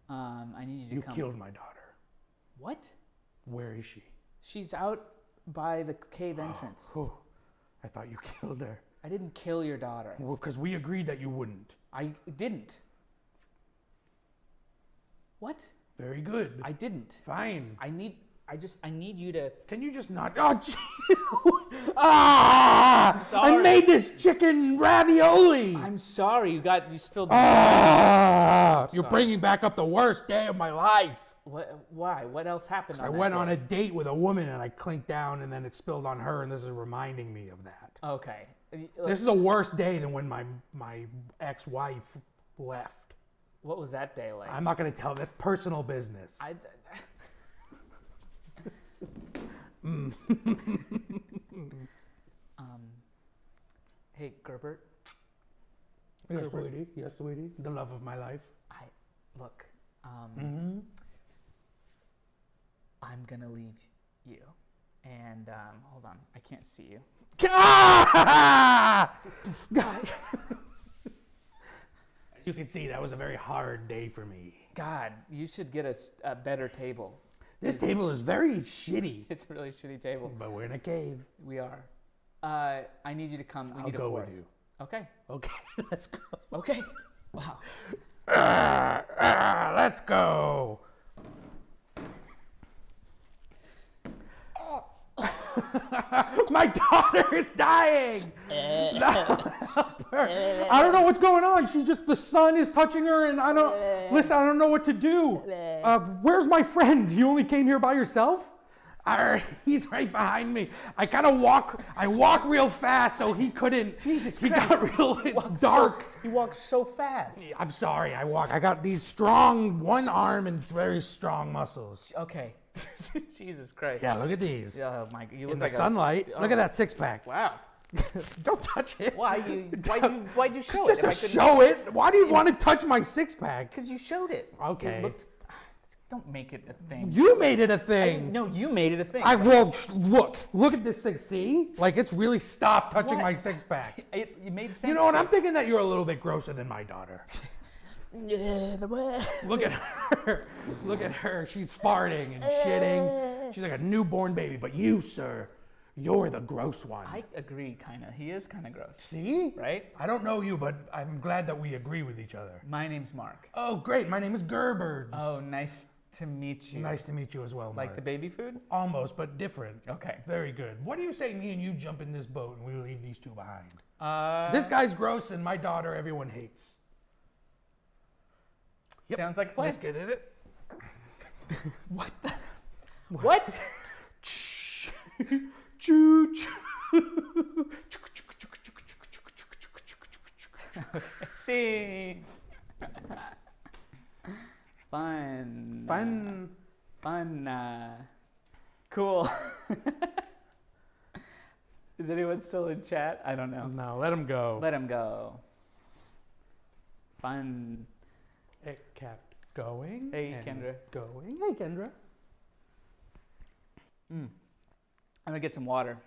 I need you to You come. killed my daughter. What? Where is she? She's out by the cave entrance. Oh, I thought you killed her. I didn't kill your daughter. Well, because we agreed that you wouldn't. I didn't. What? Very good. I didn't. Fine. I need you to. Can you just not? Oh, jeez. Ah! sorry. I made this chicken ravioli. I'm sorry. You spilled. Ah! You're Sorry. bringing back up the worst day of my life. What? Why? What else happened? I went on a date with a woman and I clinked down and then it spilled on her and this is reminding me of that. Okay. This is a worse day than when my ex-wife left. What was that day like? I'm not going to tell. That's personal business. Hey, Gerbert. Yes, sweetie. Yes, sweetie. The love of my life. Look. Mm-hmm. I'm gonna leave you, and hold on. I can't see you. Ah! You can see that was a very hard day for me. God, you should get us a better table. This table is very shitty. It's a really shitty table. But we're in a cave. We are. I need you to come. We I'll need a go fourth. with you. Okay. Okay, let's go. Okay. Wow. Let's go. My daughter is dying. Help her. I don't know what's going on. She's just, the sun is touching her and I don't know what to do. Where's my friend? You only came here by yourself? He's right behind me. I walk real fast so he couldn't. Jesus he Christ. got real, it's dark. He walks so fast. I'm sorry, I got these strong, one arm and very strong muscles. Okay. Jesus Christ. Yeah, look at these. Oh my! You look In like the sunlight, look at that six pack. Wow. Don't touch it. Why'd you show Just it? to show it. Why do you want to touch my six pack? Because you showed it. Okay. It looked, don't make it a thing. You made it a thing. No, you made it a thing. I will look at this thing. See, like it's really stopped touching What? my six pack. It made sense. You know what? to I'm thinking that you're a little bit grosser than my daughter. Look at her. Look at her. She's farting and shitting. She's like a newborn baby. But you, sir, you're the gross one. I agree, kind of. He is kind of gross. See? Right? I don't know you, but I'm glad that we agree with each other. My name's Mark. Oh, great. My name is Gerbert. Oh, nice to meet you. Nice to meet you as well, Mark. Like the baby food? Almost, but different. Okay. Very good. What do you say me and you jump in this boat and we leave these two behind? 'Cause Uh, this guy's gross and my daughter everyone hates. Yep. Sounds like a plan. Let's get in it. What the? What? Choo choo. See. Fun. Fun. Fun. Cool. Is anyone still in chat? I don't know. No, let him go. Let him go. Fun. Hey, cat. Going. Hey, and Kendra. Going. Hey, Kendra. I'm gonna get some water.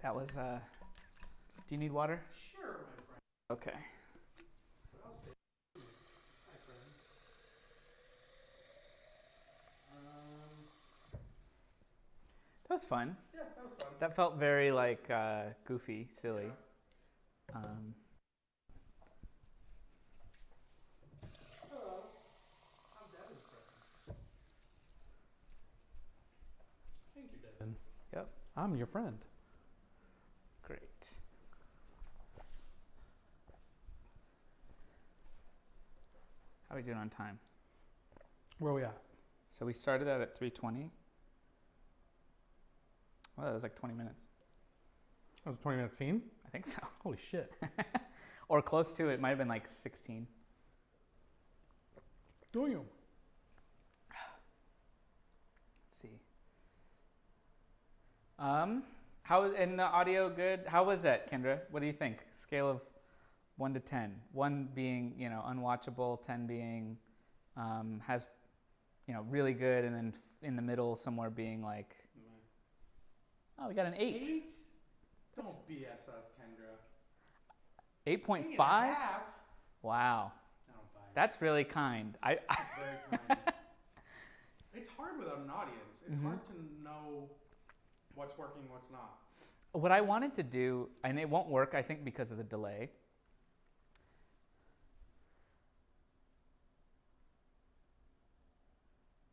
That was. Do you need water? Sure, my friend. Okay. That was fun. Yeah, that was fun. That felt very like goofy, silly. Hello. I'm Devin's friend. Thank you, Devin. Yep. I'm your friend. Great. How are we doing on time? Where are we at? So we started out at 3:20. Well, that was like 20 minutes. That was a 20-minute scene? I think so. Holy shit. Or close to it. Might have been like 16. Do you? Let's see. How and the audio good? How was that, Kendra? What do you think? Scale of 1 to 10. 1 being, unwatchable, 10 being has really good, and then in the middle somewhere being like, oh, we got an 8. 8? Don't BS us, Kendra. 8.5? 8.5? Wow. I don't buy it. That's really kind. Very kind. It's hard without an audience. It's hard to know what's working, what's not. What I wanted to do, and it won't work, I think, because of the delay.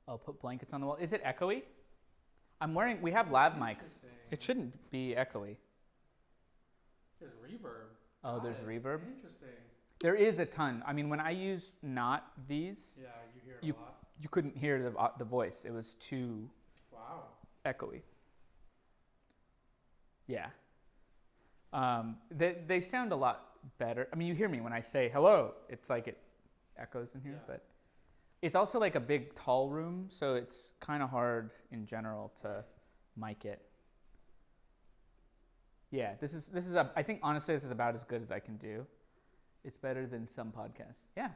Oh, put blankets on the wall. Is it echoey? We have lav mics. It shouldn't be echoey. There's reverb. Oh, there's reverb? Interesting. There is a ton. I mean, when I use not these, Yeah, you hear it a lot. you couldn't hear the voice. It was too Wow. echoey. Yeah. They sound a lot better. I mean, you hear me when I say hello. It's like it echoes in here, but it's also like a big, tall room, so it's kind of hard in general to mic it. Yeah, this is I think honestly this is about as good as I can do. It's better than some podcasts. Yeah.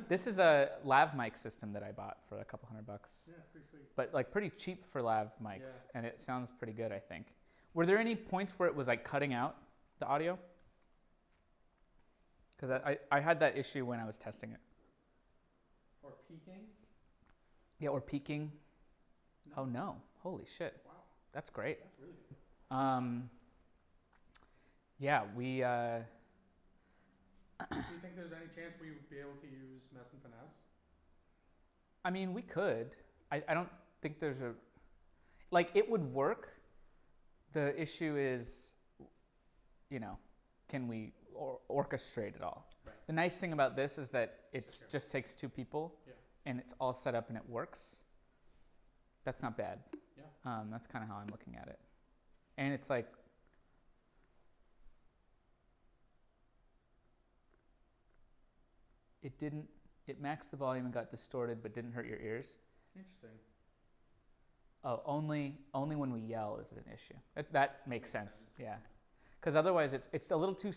This is a lav mic system that I bought for a couple $100. Yeah, pretty sweet. But like pretty cheap for lav mics, and it sounds pretty good, I think. Were there any points where it was like cutting out the audio? Because I had that issue when I was testing it. Or peaking? Yeah, or peaking. No. Oh no! Holy shit! Wow. That's great. That's really good. Yeah, we. Do you think there's any chance we would be able to use Mess and Finesse? I mean, we could. I don't think there's a. Like, it would work. The issue is, can we orchestrate it all? Right. The nice thing about this is that it just takes 2 people, and it's all set up and it works. That's not bad. Yeah. That's kind of how I'm looking at it. And it's like, it maxed the volume and got distorted, but didn't hurt your ears. Interesting. Oh, only when we yell is it an issue. That makes sense. Yeah, because otherwise it's a little too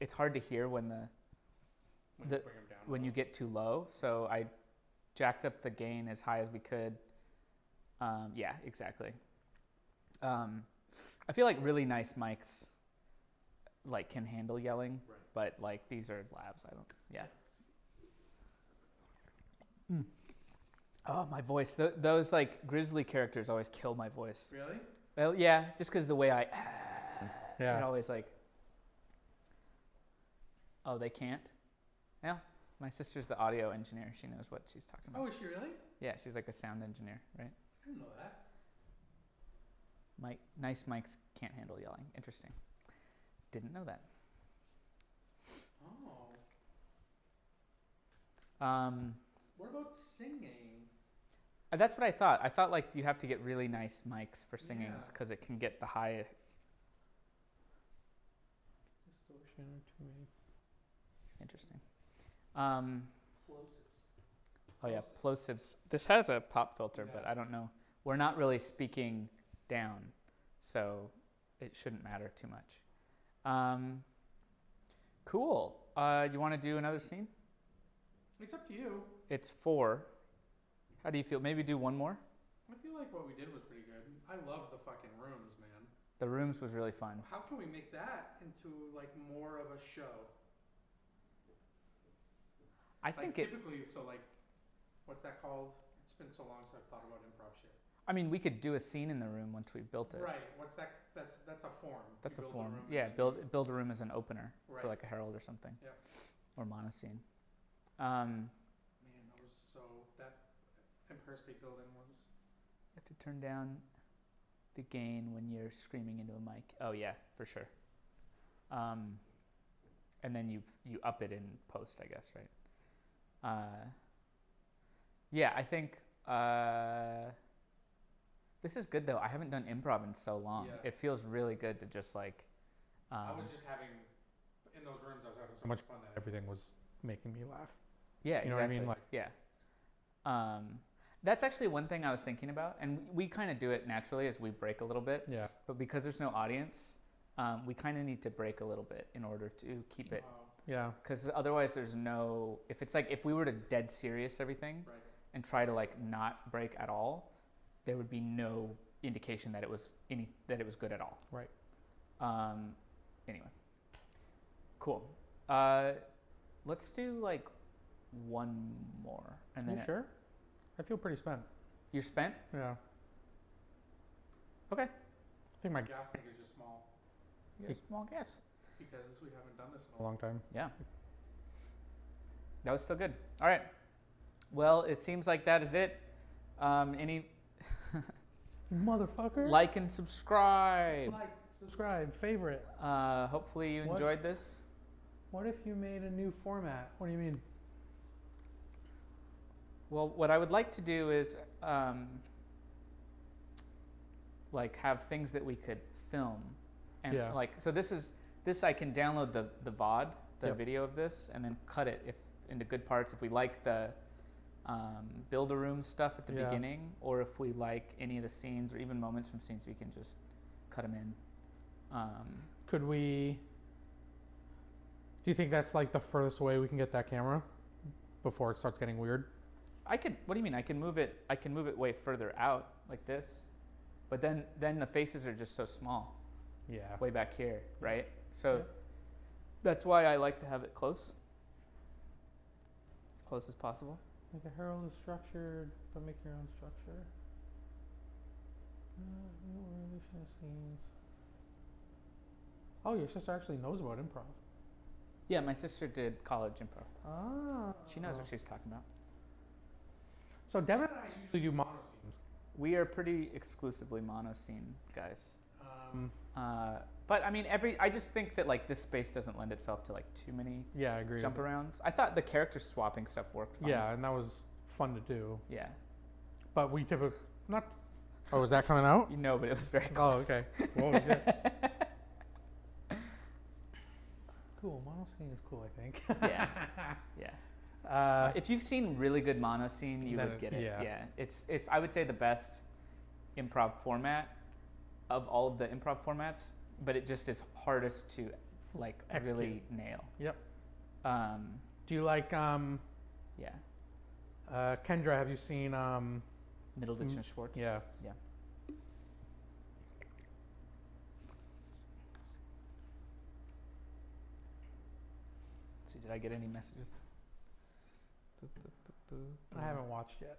it's hard to hear when you bring 'em down when you get too low. So I jacked up the gain as high as we could. Yeah, exactly. I feel like really nice mics can handle yelling, but these are lavs. I don't. Yeah. Oh, my voice. Those grizzly characters always kill my voice. Really? Well, yeah, just because the way I. Yeah. It always Oh, they can't? Yeah. My sister's the audio engineer. She knows what she's talking about. Oh, is she really? Yeah, she's like a sound engineer, right? I didn't know that. Nice mics can't handle yelling. Interesting. Didn't know that. Oh. What about singing? That's what I thought. I thought you have to get really nice mics for singing because it can get the high. Distortion to me. Interesting. Oh yeah, plosives. This has a pop filter, but I don't know. We're not really speaking down, so it shouldn't matter too much. Cool. You want to do another scene? It's up to you. It's 4. How do you feel? Maybe do one more? I feel like what we did was pretty good. I love the fucking rooms, man. The rooms was really fun. How can we make that into like more of a show? I think typically, so like, what's that called? It's been so long since I've thought about improv shit. I mean, we could do a scene in the room once we built it. Right. What's that? That's a form. That's a build form. room Yeah, and build a room as an opener Right. for like a herald or something. Yeah. Or monoscene. Man, that Empire State Building was. You have to turn down the gain when you're screaming into a mic. Oh yeah, for sure. And then you up it in post, I guess, right? Yeah, I think this is good though. I haven't done improv in so long. Yeah. It feels really good to just like. I was just having in those rooms. I was having so much fun that everything was making me laugh. Yeah, You know exactly. what I mean? Like, yeah. That's actually one thing I was thinking about, and we kind of do it naturally as we break a little bit. yeah. But because there's no audience, we kind of need to break a little bit in order to keep it. Yeah. Because otherwise, there's no. If it's like if we were to dead serious everything Right. and try to like not break at all, there would be no indication that it was good at all. Right. Anyway. Cool. Let's do like one more, and then You sure? I feel pretty spent. You're spent. Yeah. Okay. I think my gas tank is just small You got a small guess. because we haven't done this in a long time. Yeah. That was still good. All right. Well, it seems like that is it. Any Motherfucker. like and subscribe. Like, subscribe, favorite. Hopefully you What? enjoyed this. What if you made a new format? What do you mean? Well, what I would like to do is like have things that we could film, and Yeah. like so this I can download the VOD, the Yep. video of this, and then cut it into good parts if we like the build a room stuff at the Yeah. beginning, or if we like any of the scenes or even moments from scenes, we can just cut them in. Could we? Do you think that's like the furthest away we can get that camera before it starts getting weird? I could. What do you mean? I can move it. I can move it way further out like this, but then the faces are just so small, Yeah. way back here, right? So Yeah. that's why I like to have it close as possible. Like a herald is structured, but make your own structure. Scenes. Oh, your sister actually knows about improv. Yeah, my sister did college improv. Ah. She knows what she's talking about. So Devin and I usually do mono scenes. We are pretty exclusively mono scene guys. Um, But I mean, I just think that like this space doesn't lend itself to like too many yeah, I agree. jump arounds. I thought the character swapping stuff worked fine. Yeah, and that was fun to do. Yeah. But we typically not. Oh, is that coming out? You know, but it was very Oh, close. okay. Whoa, shit. Cool. Mono scene is cool, I think. Yeah. Yeah. If you've seen really good mono scene, you Then would get it. yeah. Yeah. It's I would say the best improv format of all of the improv formats, but it just is hardest to like Execute. really nail. Yep. Um, Do you like yeah. Kendra? Have you seen Middleditch and Schwartz. Yeah. Yeah. Let's see, did I get any messages? Boop, boop, boop, boop, I haven't watched yet.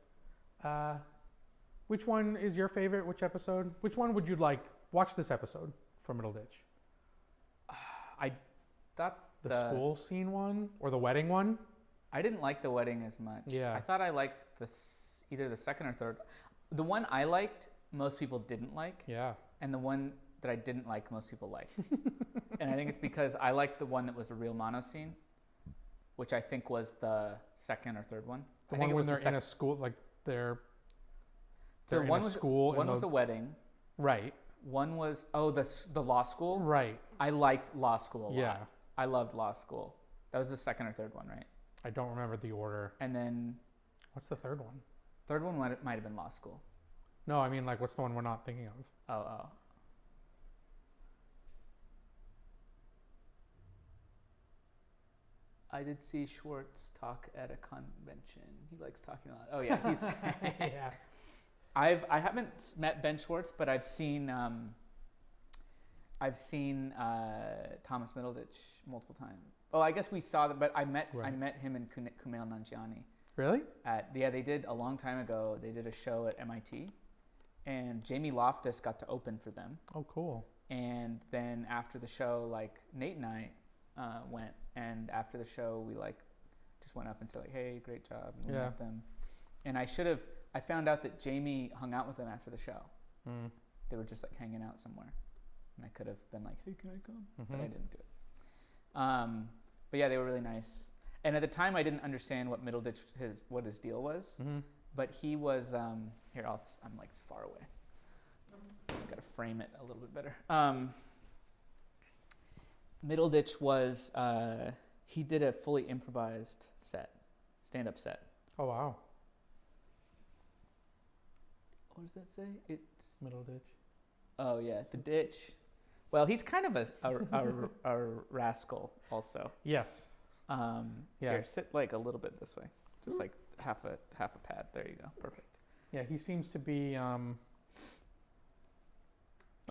Which one is your favorite? Which episode? Which one would you like? Watch this episode from Middleditch. I thought The school scene one or the wedding one? I didn't like the wedding as much. Yeah. I thought I liked either the second or third. The one I liked, most people didn't like, Yeah. and the one that I didn't like, most people liked. And I think it's because I liked the one that was a real mono scene, which I think was the second or third one. The I one think it when was they're in a school, like they're So in one a was school. one was a wedding. right. One was the law school. Right. I liked law school a lot. Yeah. I loved law school. That was the second or third one, right? I don't remember the order. And then What's the third one? third one might have been law school. No, I mean like what's the one we're not thinking of? Oh. I did see Schwartz talk at a convention. He likes talking a lot. Oh yeah, he's. Yeah. I haven't met Ben Schwartz, but I've seen Thomas Middleditch multiple times. Oh, I guess we saw that, but I met him and Kumail Nanjiani. Really? They did a long time ago. They did a show at MIT, and Jamie Loftus got to open for them. Oh, cool. And then after the show, like Nate and I went, and after the show, we like just went up and said like, "Hey, great job," and we met them. And I found out that Jamie hung out with them after the show. Mm. They were just like hanging out somewhere, and I could have been like, "Hey, can I come?" But I didn't do it. But yeah, they were really nice. And at the time, I didn't understand what Middleditch what his deal was. Mm-hmm. But he was here. I'm like far away. Got to frame it a little bit better. Middleditch was he did a fully improvised stand-up set. Oh wow. What does that say? It's Middleditch. Oh yeah, the ditch. Well, he's kind of a rascal also. Yes. Yeah. Here, sit like a little bit this way, just like half a pad. There you go. Perfect. Yeah, he seems to be a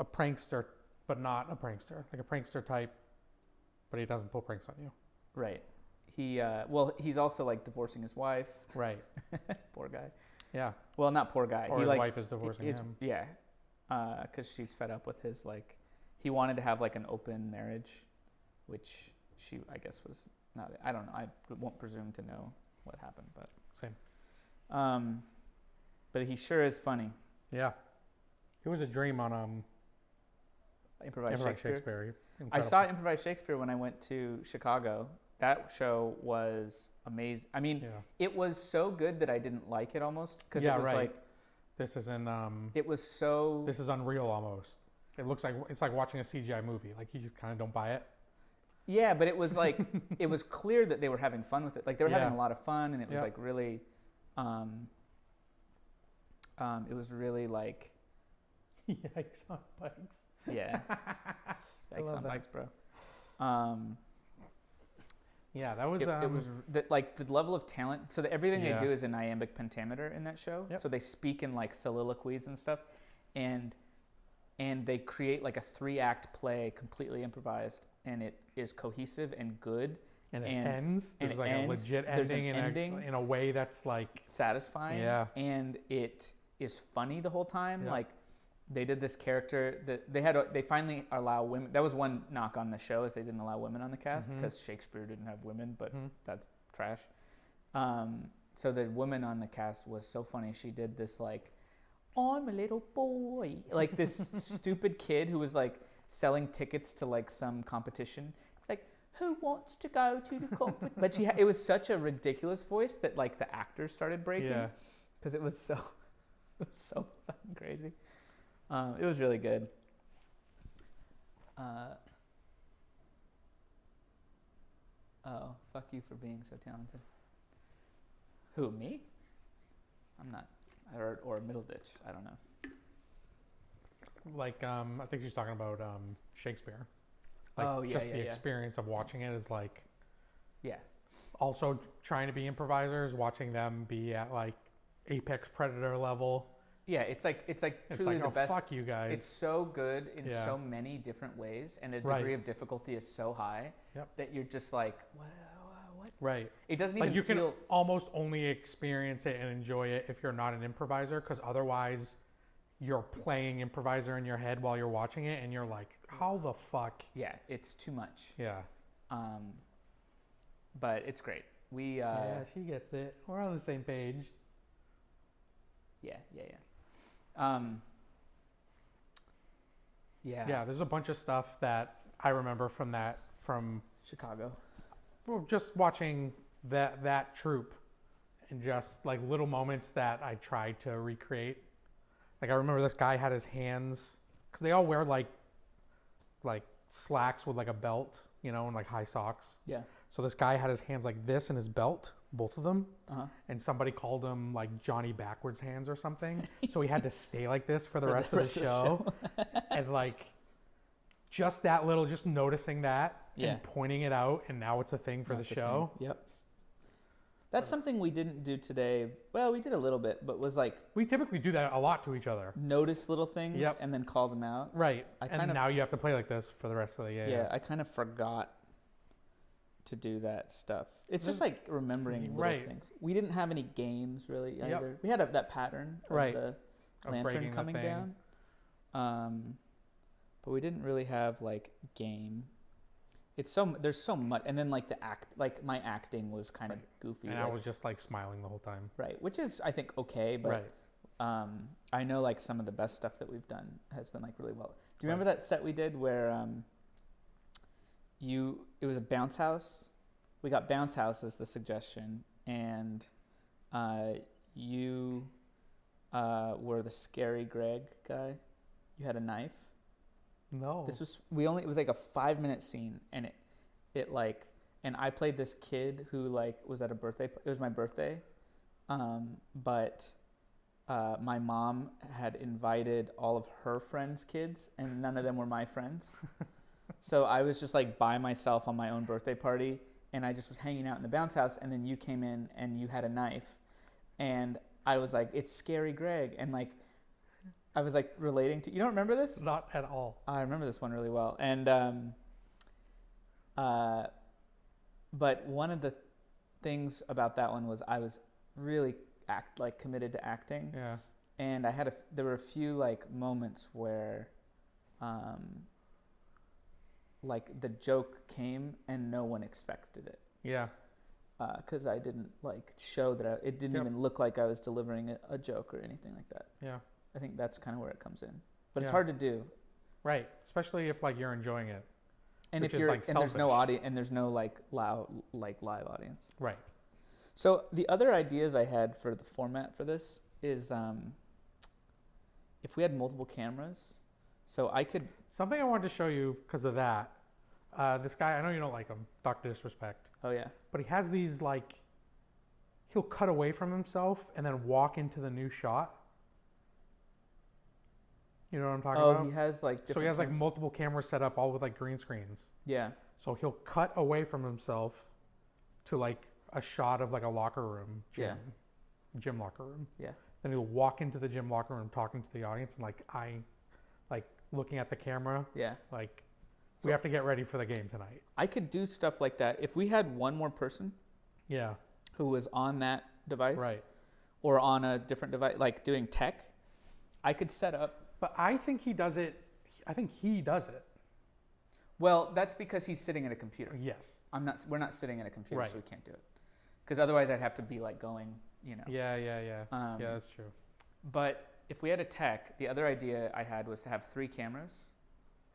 prankster, but not a prankster. Like a prankster type, but he doesn't pull pranks on you. Right. He's also like divorcing his wife. Right. Poor guy. Yeah. Well, not poor guy. Or his wife is divorcing him. Yeah. Because she's fed up with his like. He wanted to have like an open marriage, which she, I guess, was not. I don't know. I won't presume to know what happened, but same. But he sure is funny. Yeah. It was a dream on Improvised Shakespeare. Incredible. I saw Improvised Shakespeare when I went to Chicago. That show was amazing. I mean, It was so good that I didn't like it almost because it was like this isn't. It was so. This is unreal almost. It looks like it's like watching a CGI movie. Like you just kind of don't buy it. Yeah, but it was like it was clear that they were having fun with it. Like they were having a lot of fun, and it was like really. It was really like. Yikes on bikes. Yeah. Yikes on bikes, bro. Yeah, that was. It was like the level of talent. So everything they do is an iambic pentameter in that show. Yep. So they speak in like soliloquies and stuff, and they create like a 3-act play completely improvised, and it is cohesive and good. And it ends. There's like ends. A legit ending in a way that's like satisfying. Yeah. And it is funny the whole time. Yeah. Like they did this character that they finally allow women. That was one knock on the show is they didn't allow women on the cast because Shakespeare didn't have women, but that's trash. So the woman on the cast was so funny. She did this like, I'm a little boy, like this stupid kid who was like selling tickets to like some competition. It's like, who wants to go to the competition? But it was such a ridiculous voice that like the actors started breaking because it was so fucking crazy. It was really good. Oh, fuck you for being so talented. Who, me? I'm not. Or Middleditch. I don't know. Like, I think she's talking about Shakespeare. Like, the experience of watching it is like. Yeah. Also trying to be improvisers, watching them be at like apex predator level. Yeah, it's like truly the best. Fuck you guys. It's so good in so many different ways, and the degree of difficulty is so high that you're just like, what? Right. It doesn't even like you can almost only experience it and enjoy it if you're not an improviser, because otherwise you're playing improviser in your head while you're watching it, and you're like, how the fuck? Yeah, it's too much. Yeah. But it's great. Yeah, she gets it. We're on the same page. Yeah. Yeah, there's a bunch of stuff that I remember from Chicago. Well, just watching that troupe and just like little moments that I tried to recreate. Like I remember this guy had his hands, because they all wear like slacks with like a belt, and like high socks. Yeah. So this guy had his hands like this in his belt, both of them. Uh-huh. And somebody called him like Johnny Backwards Hands or something. So he had to stay like this for the rest of the show. And like just noticing that and pointing it out, and now it's a thing for the show. Yep. That's something we didn't do today. Well, we did a little bit, but was like... We typically do that a lot to each other. Notice little things and then call them out. Right. And now you have to play like this for the rest of the year. Yeah, I kind of forgot to do that stuff. It's just like remembering little things. We didn't have any games really either. We had that pattern of the lantern coming down. But we didn't really have like game. There's so much, and then like my acting was kind of goofy, and I was just like smiling the whole time, right? Which is I think okay, but I know like some of the best stuff that we've done has been like really well. Do you remember that set we did where it was a bounce house? We got bounce house as the suggestion, and you were the scary Greg guy. You had a knife. No. It was like a 5-minute scene, and and I played this kid who like was at a birthday. It was my birthday, but my mom had invited all of her friends' kids, and none of them were my friends. So I was just like by myself on my own birthday party, and I just was hanging out in the bounce house, and then you came in and you had a knife, and I was like, "It's Scary Greg," and like. I was like relating to. You don't remember this? Not at all. I remember this one really well, and but one of the things about that one was I was really committed to acting. Yeah. And there were a few like moments where, like the joke came and no one expected it. Yeah. Because I didn't like show that it didn't even look like I was delivering a joke or anything like that. Yeah. I think that's kind of where it comes in, but it's hard to do. Right, especially if like you're enjoying it. And if you're like and there's no audience and there's no like live audience. Right. So the other ideas I had for the format for this is if we had multiple cameras, so I could. Something I wanted to show you because of that. This guy, I know you don't like him, Dr. Disrespect. Oh yeah. But he has these like. He'll cut away from himself and then walk into the new shot. You know what I'm talking about? Oh, he has like So he has like multiple cameras set up all with like green screens. Yeah. So he'll cut away from himself to like a shot of like a locker room, gym locker room. Yeah. Then he'll walk into the gym locker room talking to the audience and like looking at the camera. Yeah. Like we have to get ready for the game tonight. I could do stuff like that if we had one more person. Yeah. Who was on that device. Right. Or on a different device, like doing tech. I could set up. But I think he does it. I think he does it. Well, that's because he's sitting at a computer. Yes. We're not sitting at a computer, so we can't do it. Because otherwise, I'd have to be like going, you know. Yeah. Yeah, that's true. But if we had a tech, the other idea I had was to have 3 cameras.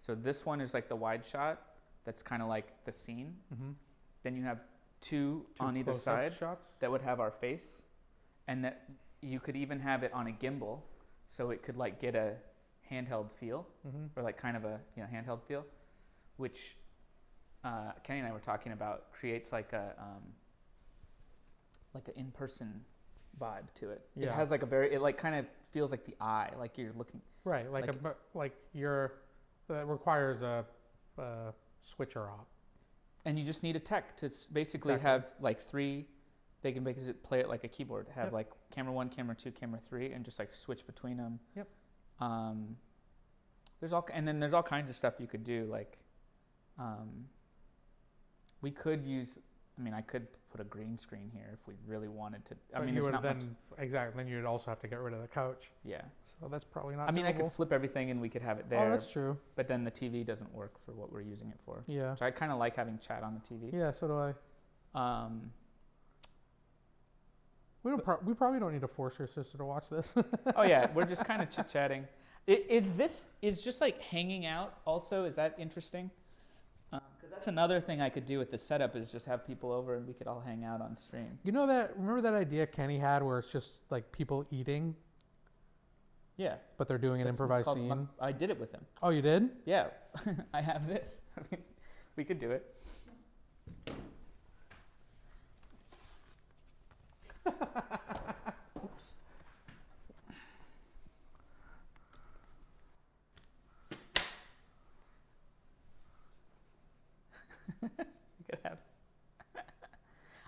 So this one is like the wide shot. That's kind of like the scene. Mm-hmm. Then you have two on either side shots that would have our face, and that you could even have it on a gimbal, so it could like get a handheld feel, or like kind of a handheld feel, which Kenny and I were talking about creates like an in-person vibe to it. Yeah. It has like it like kind of feels like the eye, like you're looking. Right, that requires a switcher op. And you just need a tech to basically have like 3. They can basically play it like a keyboard. Have like camera 1, camera 2, camera 3, and just like switch between them. Yep. There's all kinds of stuff you could do. Like, we could use. I mean, I could put a green screen here if we really wanted to. Exactly. Then you'd also have to get rid of the couch. Yeah. So that's probably not. I mean, doable. I could flip everything and we could have it there. Oh, that's true. But then the TV doesn't work for what we're using it for. Yeah. So I kind of like having chat on the TV. Yeah, so do I. We probably don't need to force your sister to watch this. Oh yeah, we're just kind of chit chatting. Is just like hanging out also? Is that interesting? Because that's another thing I could do with the setup is just have people over and we could all hang out on stream. You know remember that idea Kenny had where it's just like people eating? Yeah. But they're doing an improvised scene? I did it with him. Oh, you did? Yeah. I have this. We could do it. Oops.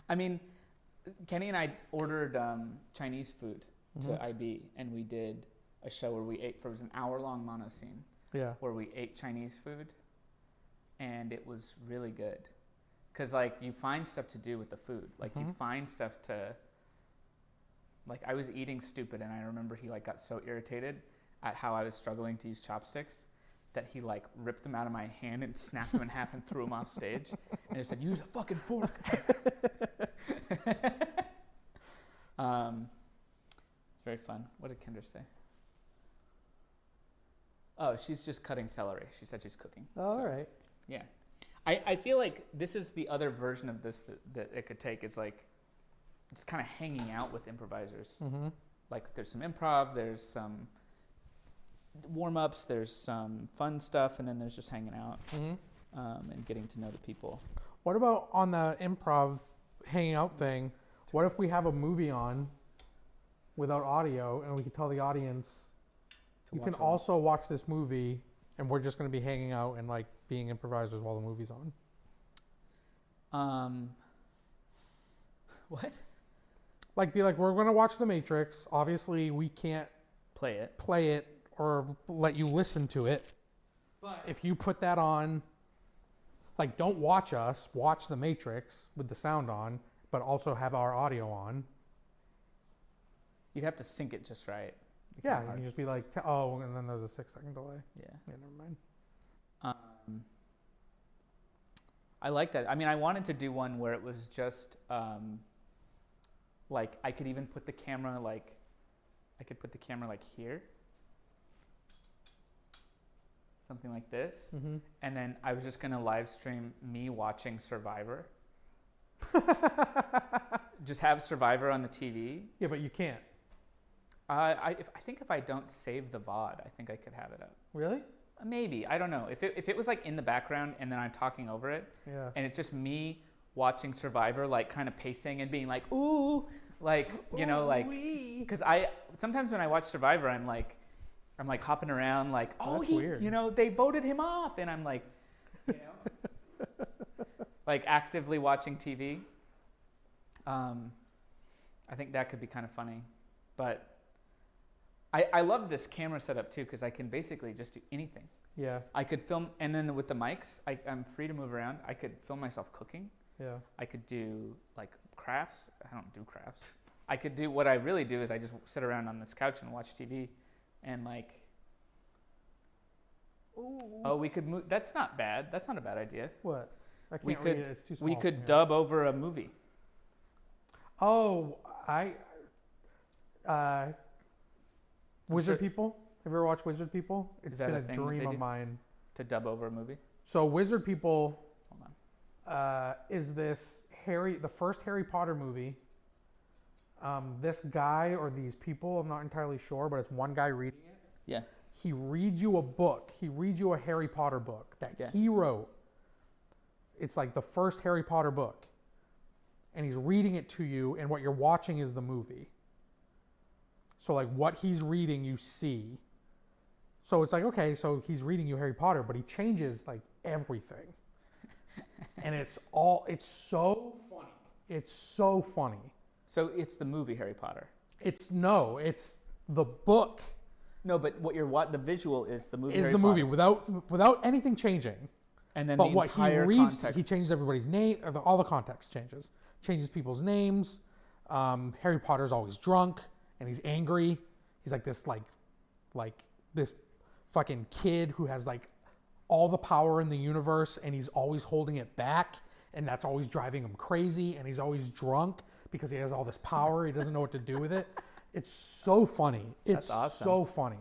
I mean, Kenny and I ordered Chinese food to IB, and we did a show where we ate. It was an hour-long mono scene. Yeah. Where we ate Chinese food, and it was really good. Cause like you find stuff to do with the food. Like you find stuff to. Like I was eating stupid, and I remember he like got so irritated at how I was struggling to use chopsticks that he like ripped them out of my hand and snapped them in half and threw them off stage, and just said, "Use a fucking fork." It's very fun. What did Kendra say? Oh, she's just cutting celery. She said she's cooking. Oh, all right. Yeah. I feel like this is the other version of this that it could take is like just kind of hanging out with improvisers. Like there's some improv, there's some warm-ups, there's some fun stuff, and then there's just hanging out and getting to know the people. What about on the improv hanging out thing? What if we have a movie on without audio and we can tell the audience, you can also watch this movie and we're just going to be hanging out and like being improvisers while the movie's on? What? Like be like, we're going to watch The Matrix. Obviously we can't play it or let you listen to it. But if you put that on, like don't watch us, watch The Matrix with the sound on, but also have our audio on. You'd have to sync it just right. Yeah, you can just be like, oh, and then there's a 6-second delay. Yeah. Yeah, never mind. I like that. I mean, I wanted to do one where it was just, like, I could even put the camera, like, here. Something like this. And then I was just going to live stream me watching Survivor. Just have Survivor on the TV. Yeah, but you can't. I think if I don't save the VOD, I think I could have it up. Really? Maybe. I don't know. If it was like in the background and then I'm talking over it, and it's just me watching Survivor, like kind of pacing and being like, ooh, like, you know, like, because sometimes when I watch Survivor, I'm like hopping around, like, oh, weird. You know, they voted him off, and I'm like, you know, like actively watching TV. I think that could be kind of funny, but I love this camera setup too, because I can basically just do anything. Yeah. I could film, and then with the mics, I'm free to move around. I could film myself cooking. Yeah. I could do like crafts. I don't do crafts. I could do, what I really do is I just sit around on this couch and watch TV and like, ooh. Oh, we could move. That's not bad. That's not a bad idea. What? I can't read it. It's too small. We could dub over a movie. Oh, Wizard People. Have you ever watched Wizard People? It's been a dream of mine. To dub over a movie? So Wizard People Hold on. Is this the first Harry Potter movie. This guy or these people, I'm not entirely sure, but it's one guy reading it. Yeah. He reads you a book. He reads you a Harry Potter book that he wrote. It's like the first Harry Potter book. And he's reading it to you, and what you're watching is the movie. So like what he's reading, you see. So it's like, okay, so he's reading you Harry Potter, but he changes like everything. And it's so funny. It's so funny. So it's the movie Harry Potter. It's the book. No, but the visual is the movie. Is Harry the movie Potter. without anything changing. And then but the what entire he reads, context. he changes everybody's name. All the context changes. Changes people's names. Harry Potter's always drunk and he's angry. He's like this this fucking kid who has like all the power in the universe and he's always holding it back, and that's always driving him crazy, and he's always drunk because he has all this power. He doesn't know what to do with it. It's so funny. It's awesome. So funny.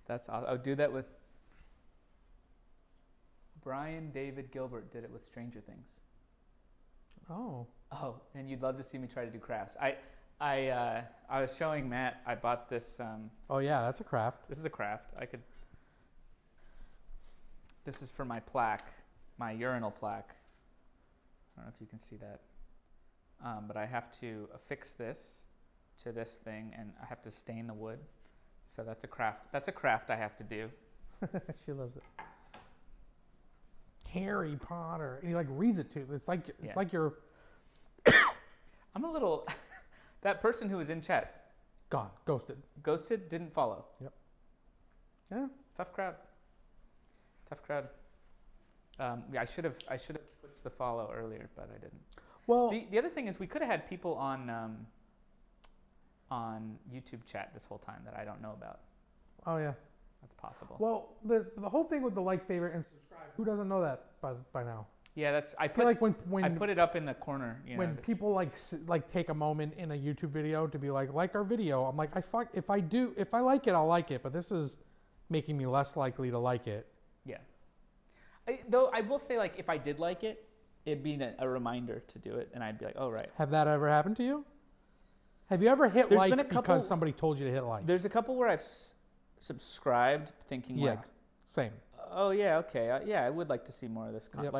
That's awesome. I would do that with Brian David Gilbert did it with Stranger Things. Oh, and you'd love to see me try to do crafts. I was showing Matt. I bought this. Oh yeah, that's a craft. This is a craft. This is for my plaque, my urinal plaque. I don't know if you can see that, but I have to affix this to this thing, and I have to stain the wood. So that's a craft. That's a craft I have to do. She loves it. Harry Potter, and he like reads it too. It's like I'm a little. That person who was in chat, Gone. Ghosted. didn't follow. Yep. Yeah. Tough crowd. Yeah, I should have pushed the follow earlier, but I didn't. Well, The other thing is we could have had people on YouTube chat this whole time that I don't know about. oh yeah. That's possible. Well, the whole thing with the like, favorite, and subscribe. Who doesn't know that by now? Yeah, I feel like when I put it up in the corner. You know, when people like take a moment in a YouTube video to be like our video, I'm like, if I like it, I'll like it, but this is making me less likely to like it. Yeah. Though I will say, like, if I did like it, it'd be a reminder to do it, and I'd be like, oh right. Have that ever happened to you? Have you ever hit like because somebody told you to hit like? There's a couple where I've subscribed thinking like, same. Oh yeah, okay, yeah, I would like to see more of this. Yep.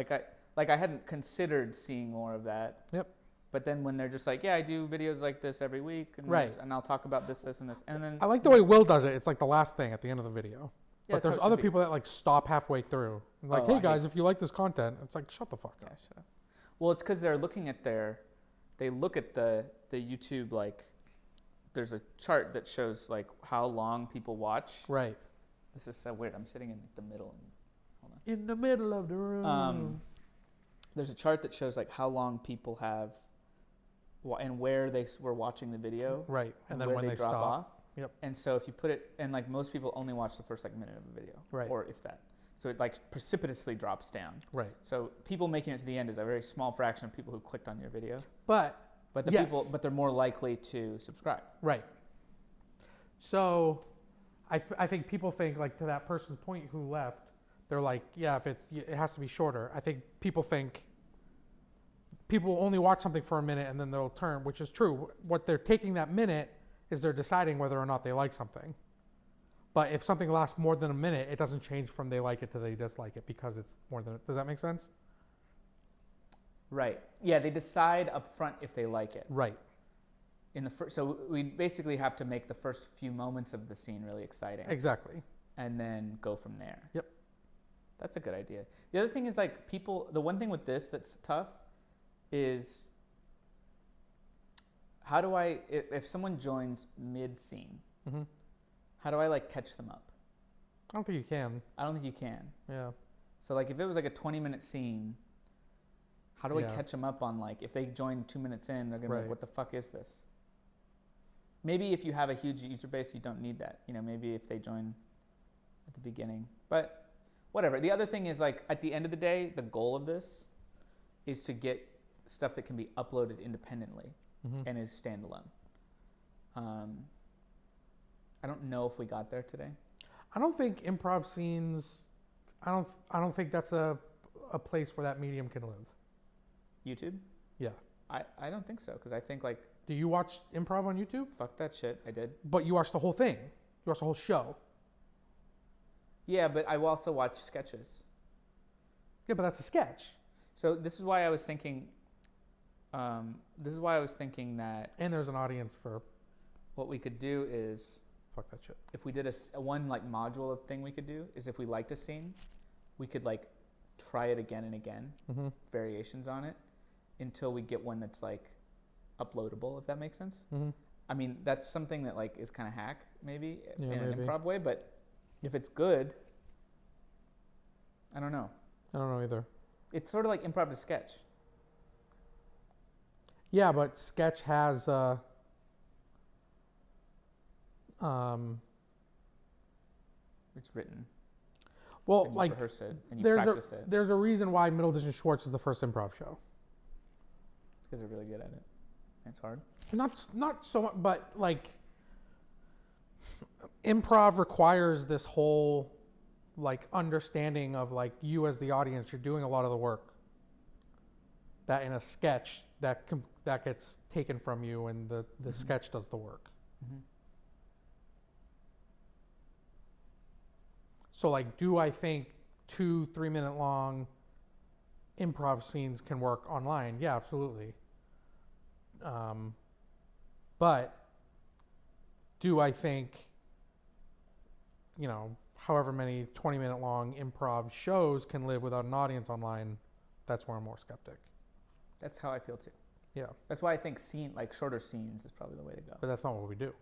Like I hadn't considered seeing more of that. Yep. But then when they're just like, yeah, I do videos like this every week, and right, and I'll talk about this, and this, and then I like the way Will does it. It's like the last thing at the end of the video. Yeah, but there's other people that like stop halfway through. Like, hey guys, if you like this content, it's like, shut the fuck up. Yeah, shut up. Well, it's because they're looking at they look at the YouTube, like, there's a chart that shows like how long people watch. Right. This is so weird. I'm sitting in the middle. Hold on. In the middle of the room. There's a chart that shows like how long people have, and where they were watching the video. Right. And then when they drop stop. off. Yep. And so if you put it, and like most people only watch the first like minute of a video. Right. Or if that. So it like precipitously drops down. Right. So people making it to the end is a very small fraction of people who clicked on your video. But they're more likely to subscribe. Right. So I think people think, like, to that person's point who left, they're like, yeah, it has to be shorter. I think people think people will only watch something for a minute and then they'll turn, which is true. What they're taking that minute is they're deciding whether or not they like something. But if something lasts more than a minute, it doesn't change from they like it to they dislike it because it's more than. Does that make sense? Right. Yeah, they decide up front if they like it. Right. So we basically have to make the first few moments of the scene really exciting. Exactly. And then go from there. Yep. That's a good idea. The other thing is, like, the one thing with this that's tough is how do if someone joins mid-scene, mm-hmm. how do I like catch them up? I don't think you can. I don't think you can. Yeah. So like if it was like a 20-minute scene, how do I catch them up on, like, if they join 2 minutes in, they're going to be like, what the fuck is this? Maybe if you have a huge user base, you don't need that. You know, maybe if they join at the beginning. But whatever. The other thing is, like, at the end of the day, the goal of this is to get stuff that can be uploaded independently mm-hmm. and is standalone. I don't know if we got there today. I don't think improv scenes. I don't think that's a place where that medium can live. YouTube? Yeah. I don't think so, because I think, like. Do you watch improv on YouTube? Fuck that shit. I did. But you watched the whole thing. You watched the whole show. Yeah, but I also watch sketches. Yeah, but that's a sketch. So this is why I was thinking. That. And there's an audience for. What we could do is. Fuck that shit. If we did a one like module of thing we could do is if we liked a scene, we could like try it again and again, mm-hmm. variations on it, until we get one that's like uploadable. If that makes sense. Mm-hmm. I mean, that's something that like is kind of hack maybe in maybe. an improv way, but if it's good, I don't know. I don't know either. It's sort of like improv to sketch. Yeah, but sketch has it's written. Well, and you like rehearse it and you practice it. There's a reason why Middle Edition Schwartz is the first improv show. Because they're really good at it. It's hard. Not so much, but like improv requires this whole like understanding of like you as the audience, you're doing a lot of the work. That in a sketch that gets taken from you, and the mm-hmm. sketch does the work. Mm-hmm. So like, do I think 2-3 minute long improv scenes can work online? Yeah, absolutely. But do I think, however many 20-minute long improv shows can live without an audience online? That's where I'm more skeptic. That's how I feel too. Yeah. That's why I think shorter scenes is probably the way to go. But that's not what we do.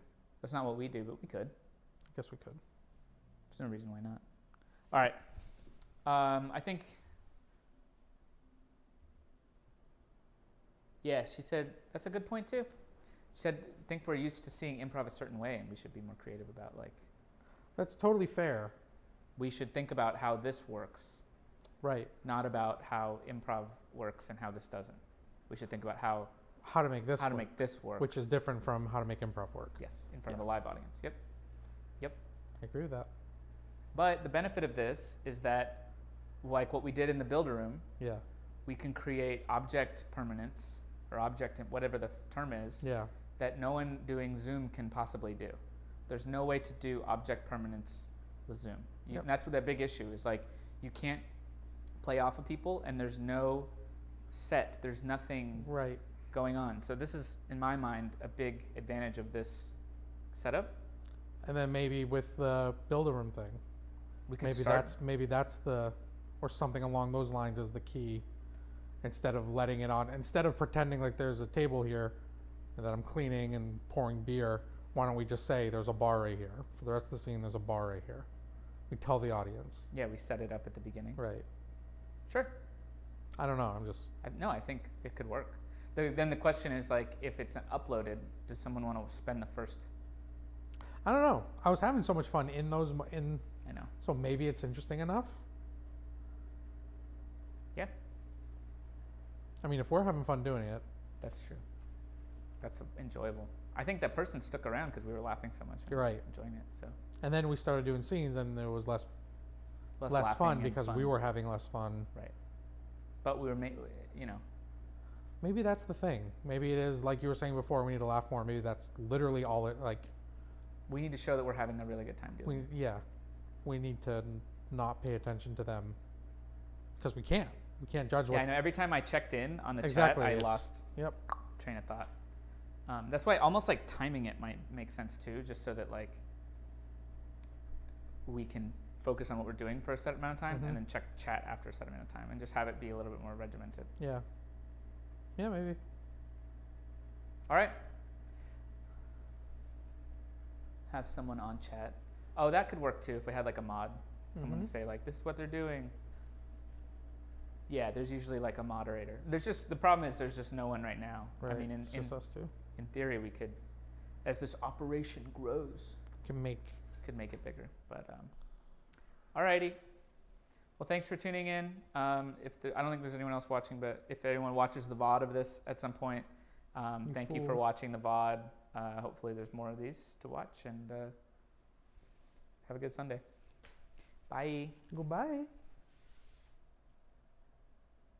That's not what we do, but we could. I guess we could. There's no reason why not. All right. I think. Yeah, she said that's a good point too. She said, I think we're used to seeing improv a certain way, and we should be more creative about That's totally fair. We should think about how this works, right? Not about how improv works and how this doesn't. We should think about how to make this make this work, which is different from how to make improv work. Yes, in front of a live audience. Yep. I agree with that. But the benefit of this is that, like what we did in the builder room, Yeah. we can create object permanence or object, whatever the term is, Yeah. that no one doing Zoom can possibly do. There's no way to do object permanence with Zoom. Yep. And that's what that big issue is. You can't play off of people, and there's no set. There's nothing right going on. So this is, in my mind, a big advantage of this setup. And then maybe with the builder room thing, We could start. maybe that's the, or something along those lines is the key. Instead of pretending like there's a table here and that I'm cleaning and pouring beer, why don't we just say there's a bar right here? For the rest of the scene, there's a bar right here. We tell the audience. Yeah, we set it up at the beginning. Right. Sure. I don't know. I think it could work. Then the question is, if it's uploaded, does someone want to spend the first? I don't know. I was having so much fun in those. I know. So maybe it's interesting enough. Yeah. I mean, if we're having fun doing it. That's true. That's enjoyable. I think that person stuck around because we were laughing so much. You're right. Enjoying it. So. And then we started doing scenes, and there was less fun because we were having less fun. Right. But we were, Maybe that's the thing. Maybe it is like you were saying before. We need to laugh more. Maybe that's literally all it like. We need to show that we're having a really good time doing it. We need to not pay attention to them because we can't. We can't judge. Yeah, I know. Every time I checked in on the exactly, chat, I lost train of thought. That's why almost timing it might make sense too, just so that we can focus on what we're doing for a set amount of time, and then check chat after a set amount of time, and just have it be a little bit more regimented. Yeah. Yeah, maybe. All right. Have someone on chat. Oh, that could work too if we had a mod. Someone to say this is what they're doing. Yeah, there's usually a moderator. The problem is there's just no one right now. Right. I mean, just us two. In theory, we could, as this operation grows, could make it bigger. But alrighty. Well, thanks for tuning in. I don't think there's anyone else watching, but if anyone watches the VOD of this at some point, thank you for watching the VOD. Hopefully there's more of these to watch, and have a good Sunday. Bye. Goodbye.